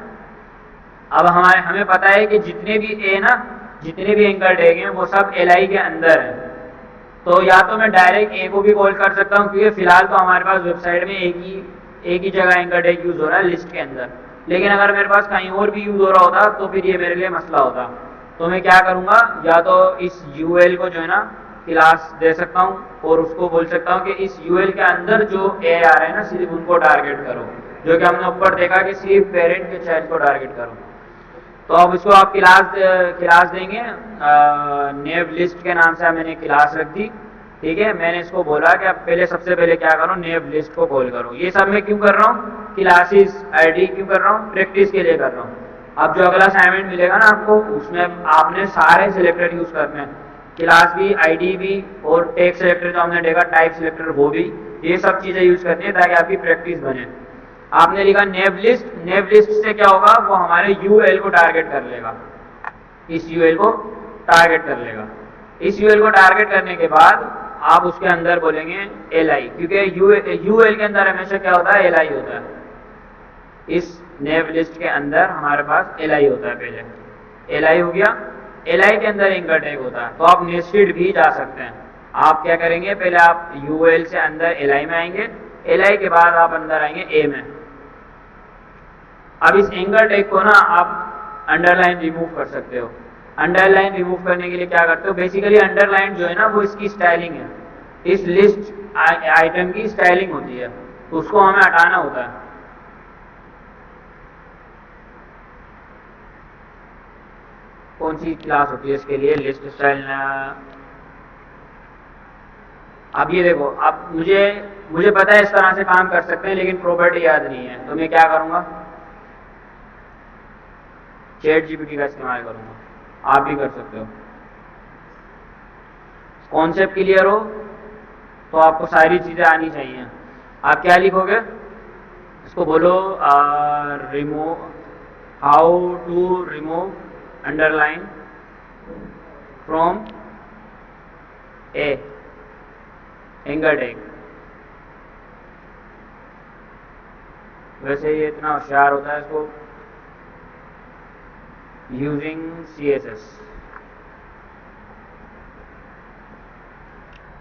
अब हमें पता है कि जितने भी एंकर टैग हैं वो सब li के अंदर है। तो या तो मैं डायरेक्ट ए को भी कॉल कर सकता हूँ, क्योंकि फिलहाल तो हमारे पास वेबसाइट में एक ही जगह एंकर टैग यूज हो रहा है, लिस्ट के अंदर। लेकिन अगर मेरे पास कहीं और भी यूज हो रहा होता तो फिर ये मेरे लिए मसला होता। तो मैं क्या करूँगा, या तो इस यूएल को जो है ना क्लास दे सकता हूँ और उसको बोल सकता हूँ कि इस यूएल के अंदर जो ए आ रहे हैं ना सिर्फ उनको टारगेट करो, जो कि हमने ऊपर देखा कि सिर्फ पेरेंट के चाइल्ड को टारगेट करो। तो अब इसको आप क्लास देंगे, नेव लिस्ट के नाम से मैंने क्लास रख दी। ठीक है, मैंने इसको बोला कि अब सबसे पहले क्या करो, नेव लिस्ट को कॉल करो। ये सब मैं क्यों कर रहा हूँ, क्लासेस आईडी क्यों कर रहा हूँ, प्रैक्टिस के लिए कर रहा हूँ। अब जो अगला असाइनमेंट मिलेगा ना आपको, उसमें आपने सारे सिलेक्टर यूज करने हैं, क्लास भी, आईडी भी, और टैग सिलेक्टर जो हमने देखा टाइप सिलेक्टर वो भी, ये सब चीजें यूज करनी है ताकि आपकी प्रैक्टिस बने। आपने लिखा नेव लिस्ट से क्या होगा, वो हमारे यूएल को टारगेट कर लेगा, इस यूएल को टारगेट कर लेगा। इस यूएल को टारगेट करने के बाद आप उसके अंदर बोलेंगे li, क्योंकि यूएल के अंदर हमेशा क्या होता है, li होता है। इस नेव लिस्ट के अंदर हमारे पास li होता है, पहले li हो गया, li के अंदर एंकर टैग होता है। तो आप नेस्टेड भी जा सकते हैं। आप क्या करेंगे, पहले आप यूएल से अंदर li में आएंगे, li के बाद आप अंदर आएंगे a में। अब इस एंकर टैग को ना आप अंडरलाइन रिमूव कर सकते हो। अंडरलाइन रिमूव करने के लिए क्या करते हो, बेसिकली अंडरलाइन जो है ना वो इसकी स्टाइलिंग है, इस लिस्ट आइटम की स्टाइलिंग होती है, तो उसको हमें हटाना होता है। कौन सी क्लास होती है इसके लिए, लिस्ट स्टाइल। अब ये देखो, अब मुझे पता है इस तरह से काम कर सकते हैं, लेकिन प्रॉपर्टी याद नहीं है, तो मैं क्या करूंगा, चैट जीपीटी का इस्तेमाल करूंगा। आप भी कर सकते हो। कॉन्सेप्ट क्लियर हो तो आपको सारी चीजें आनी चाहिए। आप क्या लिखोगे, इसको बोलो remove, how to remove underline from a anchor tag. वैसे ये इतना होशियार होता है, इसको यूजिंग CSS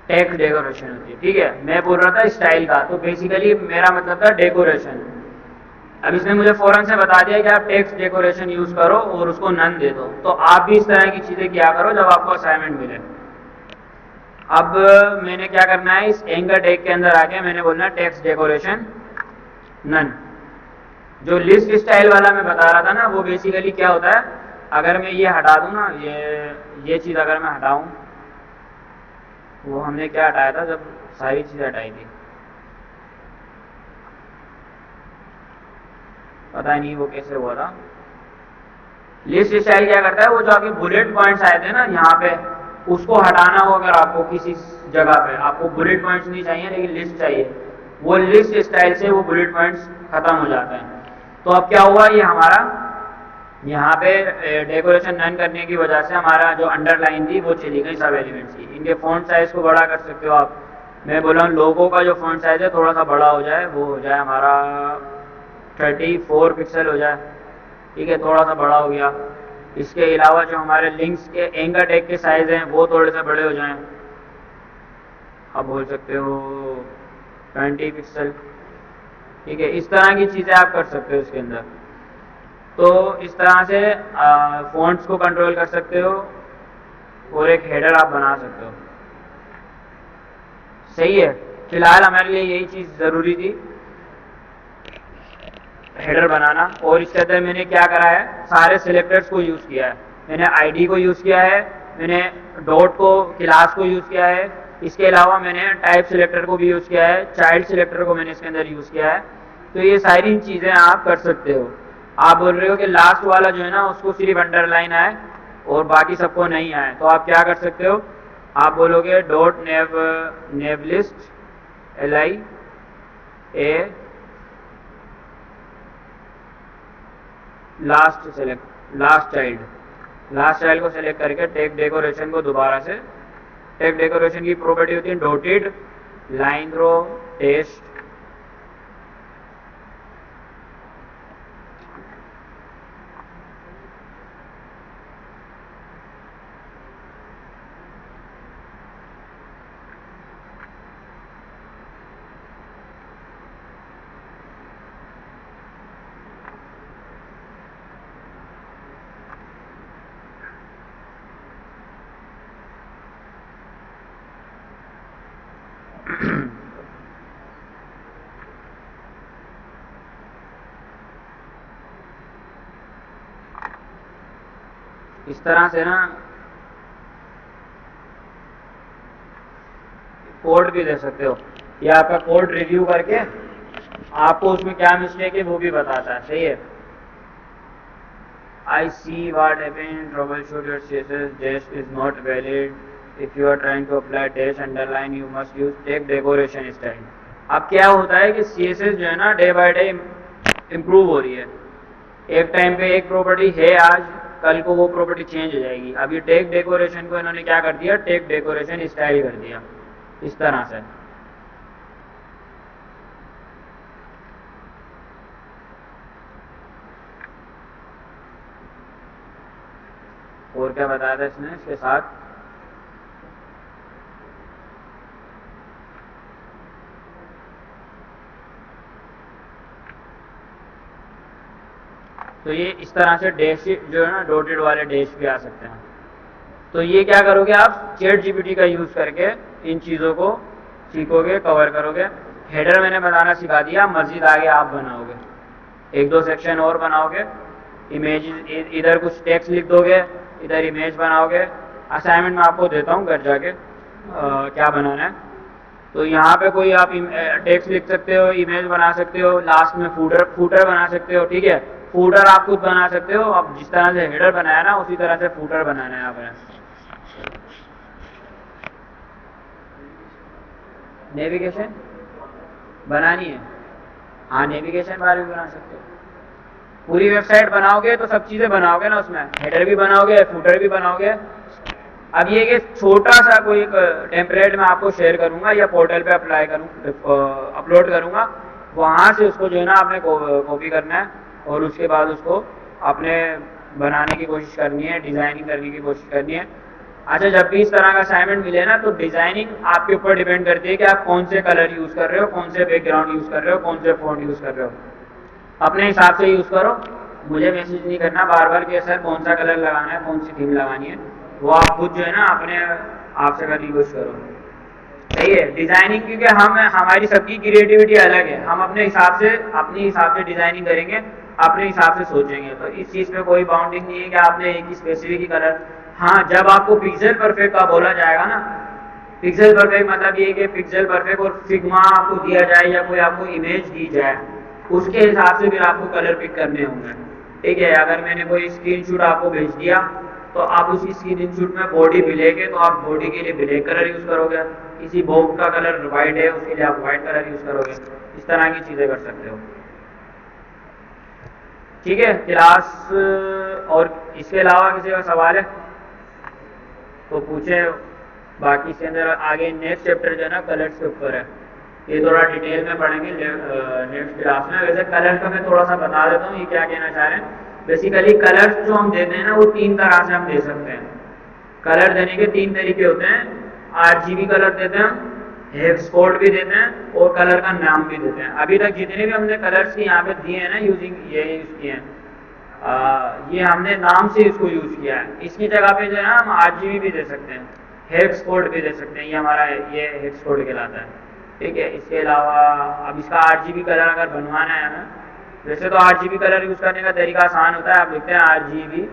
टेक्स्ट डेकोरेशन होती है। ठीक है, मैं बोल रहा था स्टाइल का, तो बेसिकली मेरा मतलब था डेकोरेशन। अब इसने मुझे फौरन से बता दिया कि आप टेक्स्ट डेकोरेशन यूज करो और उसको नन दे दो। तो आप भी इस तरह की चीजें किया करो जब आपको असाइनमेंट मिले। अब मैंने क्या करना है, इस एंकर टैग के अंदर आके मैंने बोलना टेक्स्ट डेकोरेशन नन। जो लिस्ट स्टाइल वाला मैं बता रहा था ना, वो बेसिकली क्या होता है, अगर मैं ये हटा दूं ना, ये चीज अगर मैं हटाऊं, वो हमने क्या हटाया था जब सारी चीजें हटाई थी, पता नहीं वो कैसे हुआ था। लिस्ट स्टाइल क्या करता है, वो जो आपके बुलेट पॉइंट्स आए थे ना यहाँ पे, उसको हटाना हो। अगर आपको किसी जगह पे आपको बुलेट पॉइंट्स नहीं चाहिए लेकिन लिस्ट चाहिए, वो लिस्ट स्टाइल से वो बुलेट पॉइंट्स खत्म हो जाते हैं। तो अब क्या हुआ, ये हमारा यहाँ पे डेकोरेशन नन करने की वजह से हमारा जो अंडरलाइन थी वो चली गई सब एलिमेंट्स की। इनके फॉन्ट साइज को बड़ा कर सकते हो आप। मैं बोला हूँ लोगों का जो फॉन्ट साइज है थोड़ा सा बड़ा हो जाए, वो हो जाए हमारा 34 पिक्सल हो जाए। ठीक है, थोड़ा सा बड़ा हो गया। इसके अलावा जो हमारे लिंक्स के एंकर टैग के साइज हैं वो थोड़े से बड़े हो जाएं। आप बोल सकते हो 20 पिक्सल। ठीक है, इस तरह की चीज़ें आप कर सकते हो इसके अंदर। तो इस तरह से फॉन्ट्स को कंट्रोल कर सकते हो और एक हेडर आप बना सकते हो। सही है, फिलहाल हमारे लिए यही चीज़ ज़रूरी थी, हेडर बनाना। और इसके अंदर मैंने क्या करा है, सारे सिलेक्टर्स को यूज़ किया है। मैंने आईडी को यूज़ किया है, मैंने डॉट को, क्लास को यूज़ किया है। इसके अलावा मैंने टाइप सिलेक्टर को भी यूज़ किया है, चाइल्ड सिलेक्टर को मैंने इसके अंदर यूज़ किया है। तो ये सारी चीज़ें आप कर सकते हो। आप बोल रहे हो कि लास्ट वाला जो है ना उसको सिर्फ अंडरलाइन आए और बाकी सबको नहीं आए, तो आप क्या कर सकते हो, आप बोलोगे dot naive list li a last child को सेलेक्ट करके टेक डेकोरेशन को दोबारा से, टेक डेकोरेशन की प्रॉपर्टी होती है डॉटेड लाइन रो टेस्ट, इस तरह से ना कोड भी दे सकते हो, ये आपका कोड रिव्यू करके आपको उसमें क्या मिस्टेक है वो भी बताता है। सही है। I see what happened, troubleshoot your CSS, dash is not valid, if you are trying to apply dash underline you must use text decoration style। अब क्या होता है कि CSS जो है ना डे बाय डे इम्प्रूव हो रही है, एक टाइम पे एक प्रॉपर्टी है आज, कल को वो प्रॉपर्टी चेंज हो जाएगी। अब ये टेक डेकोरेशन को इन्होंने क्या कर दिया, टेक डेकोरेशन स्टाइल कर दिया इस तरह से। और क्या बताया था इसने इसके साथ, तो ये इस तरह से डैश जो है ना डॉटेड वाले डैश भी आ सकते हैं। तो ये क्या करोगे आप, चैट जीपीटी का यूज करके इन चीज़ों को सीखोगे, कवर करोगे। हेडर मैंने बनाना सिखा दिया, मस्जिद आगे आप बनाओगे, एक दो सेक्शन और बनाओगे, इमेज इधर कुछ टेक्स्ट लिख दोगे, इधर इमेज बनाओगे। असाइनमेंट मैं आपको देता हूँ घर जाके क्या बनाना है। तो यहाँ पे कोई आप टेक्स्ट लिख सकते हो, इमेज बना सकते हो, लास्ट में फूटर बना सकते हो। ठीक है, फूटर आप खुद बना सकते हो। अब जिस तरह से हेडर बनाया ना उसी तरह से फूटर बनाना है आपने। नेविगेशन बनानी है, हाँ नेविगेशन बार भी बना सकते हो। पूरी वेबसाइट बनाओगे तो सब चीज़ें बनाओगे ना, उसमें हेडर भी बनाओगे, फूटर भी बनाओगे। अब ये कि छोटा सा कोई टेम्पलेट मैं आपको शेयर करूंगा या पोर्टल पे अप्लाई अपलोड करूंगा, वहाँ से उसको जो है ना आपने कॉपी करना है और उसके बाद उसको आपने बनाने की कोशिश करनी है, डिज़ाइनिंग करने की कोशिश करनी है। अच्छा, जब भी इस तरह का असाइनमेंट मिले ना तो डिज़ाइनिंग आपके ऊपर डिपेंड करती है कि आप कौन से कलर यूज़ कर रहे हो, कौन से बैकग्राउंड यूज़ कर रहे हो, कौन से फॉन्ट यूज़ कर रहे हो। अपने हिसाब से यूज़ करो, मुझे मैसेज नहीं करना बार बार कि सर कौन सा कलर लगाना है, कौन सी थीम लगानी है। वो आप खुद जो है ना अपने आप से करने की कोशिश करो। सही है। डिज़ाइनिंग क्योंकि हमारी सबकी क्रिएटिविटी अलग है, हम अपने हिसाब से डिज़ाइनिंग करेंगे, अपने हिसाब से सोचेंगे। तो इस चीज़ पे कोई बाउंडिंग नहीं है कि आपने एक ही स्पेसिफिक ही कलर। हाँ, जब आपको पिक्सल परफेक्ट का बोला जाएगा ना, पिक्सल परफेक्ट मतलब ये कि पिक्सल परफेक्ट और फिग्मा आपको दिया जाए या कोई आपको इमेज दी जाए, उसके हिसाब से फिर आपको कलर पिक करने होंगे। ठीक है, अगर मैंने कोई स्क्रीनशॉट आपको भेज दिया तो आप उसी स्क्रीनशॉट में बॉडी ब्लैक है तो आप बॉडी के लिए ब्लैक कलर यूज़ करोगे, किसी बॉक्स का कलर वाइट है उसके लिए आप वाइट कलर यूज़ करोगे। इस तरह की चीज़ें कर सकते हो। ठीक है क्लास, और इसके अलावा किसी का सवाल है तो पूछे। बाकी इसके अंदर आगे नेक्स्ट चैप्टर जो है ना कलर्स के ऊपर है, ये थोड़ा डिटेल में पढ़ेंगे नेक्स्ट क्लास में। वैसे कलर का मैं थोड़ा सा बता देता हूँ ये क्या कहना चाह रहे हैं। बेसिकली कलर्स जो हम देते हैं ना वो तीन तरह से हम दे सकते हैं। कलर देने के तीन तरीके होते हैं। RGB कलर देते हैं, हेक्स कोड भी देते हैं और कलर का नाम भी देते हैं। अभी तक जितने भी हमने कलर्स यहाँ पे दिए हैं ना यूजिंग ये यूज़ किए हैं, ये हमने नाम से इसको यूज़ किया है। इसकी जगह पे जो है ना हम RGB भी दे सकते हैं, हेक्स कोड भी दे सकते हैं। ये हमारा ये हेक्स कोड कहलाता है। ठीक है, इसके अलावा अब इसका RGB कलर अगर बनवाना है हमें, वैसे तो RGB कलर यूज़ करने का तरीका आसान होता है। आप लिखते हैं RGB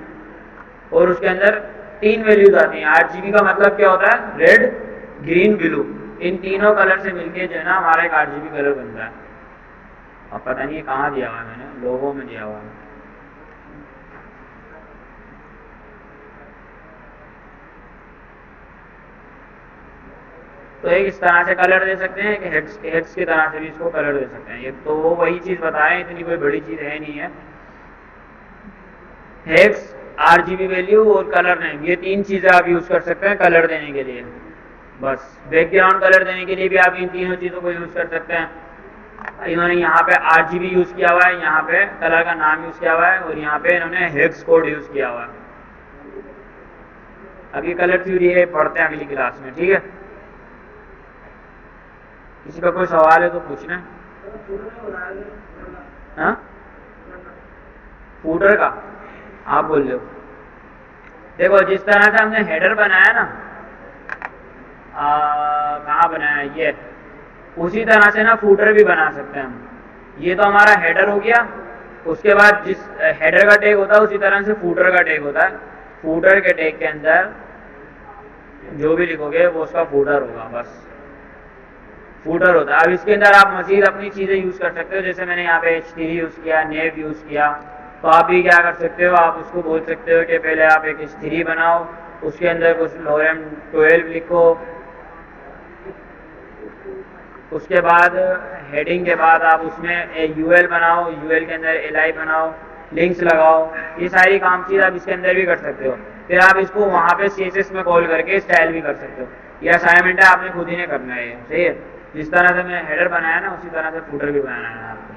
और उसके अंदर तीन वैल्यूज आती हैं। RGB का मतलब क्या होता है, रेड ग्रीन ब्लू, इन तीनों कलर से मिलके जो है ना हमारा एक RGB कलर बनता है। अब पता नहीं कहाँ दिया हुआ है, मैंने लोगों में दिया हुआ है। तो एक इस तरह से कलर दे सकते हैं, एक हेक्स की तरह से भी इसको कलर दे सकते हैं। ये तो वो वही चीज़ बताएं, इतनी कोई बड़ी चीज़ है नहीं है। हेक्स, आरजीबी वैल्यू और कलर नेम, ये 3 चीज़ें आप यूज़ कर सकते हैं कलर देने के लिए। बस बैकग्राउंड कलर देने के लिए भी आप इन तीनों चीज़ों को यूज़ कर सकते हैं। इन्होंने यहाँ पे आरजीबी यूज़ किया हुआ है, यहाँ पे कलर का नाम यूज़ किया हुआ है और यहाँ पे इन्होंने हेक्स कोड यूज़ किया हुआ है। अभी कलर थ्योरी है, पढ़ते हैं अगली क्लास में, ठीक है। किसी का कोई सवाल है तो पूछना। हाँ, फूटर का आप बोल रहे हो। देखो जिस तरह से हमने हेडर बनाया ना, कहाँ बनाया है ये, उसी तरह से ना फूटर भी बना सकते हैं हम। ये तो हमारा हेडर हो गया, उसके बाद जिस हेडर का टैग होता है उसी तरह से फूटर का टैग होता है। फूटर के टैग के अंदर जो भी लिखोगे वो उसका फूटर होगा, बस फूटर होता है। अब इसके अंदर आप मजीद अपनी चीज़ें यूज़ कर सकते हो, जैसे मैंने यहाँ पे HTTP यूज़ किया, नेव यूज़ किया, तो आप भी क्या कर सकते हो, आप उसको बोल सकते हो कि पहले आप एक HTTP बनाओ, उसके अंदर कुछ लोरेम 12 लिखो, उसके बाद हेडिंग के बाद आप उसमें UL बनाओ, UL के अंदर LI बनाओ, लिंक्स लगाओ, ये सारी काम चीज़ आप इसके अंदर भी कर सकते हो। फिर आप इसको वहाँ पे CSS में कॉल करके स्टाइल भी कर सकते हो। ये असाइनमेंट है, आपने खुद ही नहीं करना है, सही है। जिस तरह से मैं हेडर बनाया ना उसी तरह से फूटर भी बनाना है आपको।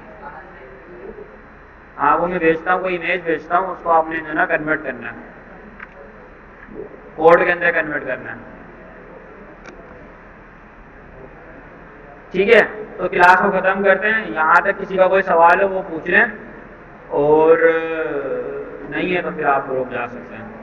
हाँ, वो मैं भेजता हूँ, कोई इमेज भेजता हूँ, उसको आपने जो ना कन्वर्ट करना है, कोड के अंदर कन्वर्ट करना है, ठीक है। तो क्लास को ख़त्म करते हैं, यहाँ तक किसी का कोई सवाल हो वो पूछ लें, और नहीं है तो फिर आप लोग जा सकते हैं।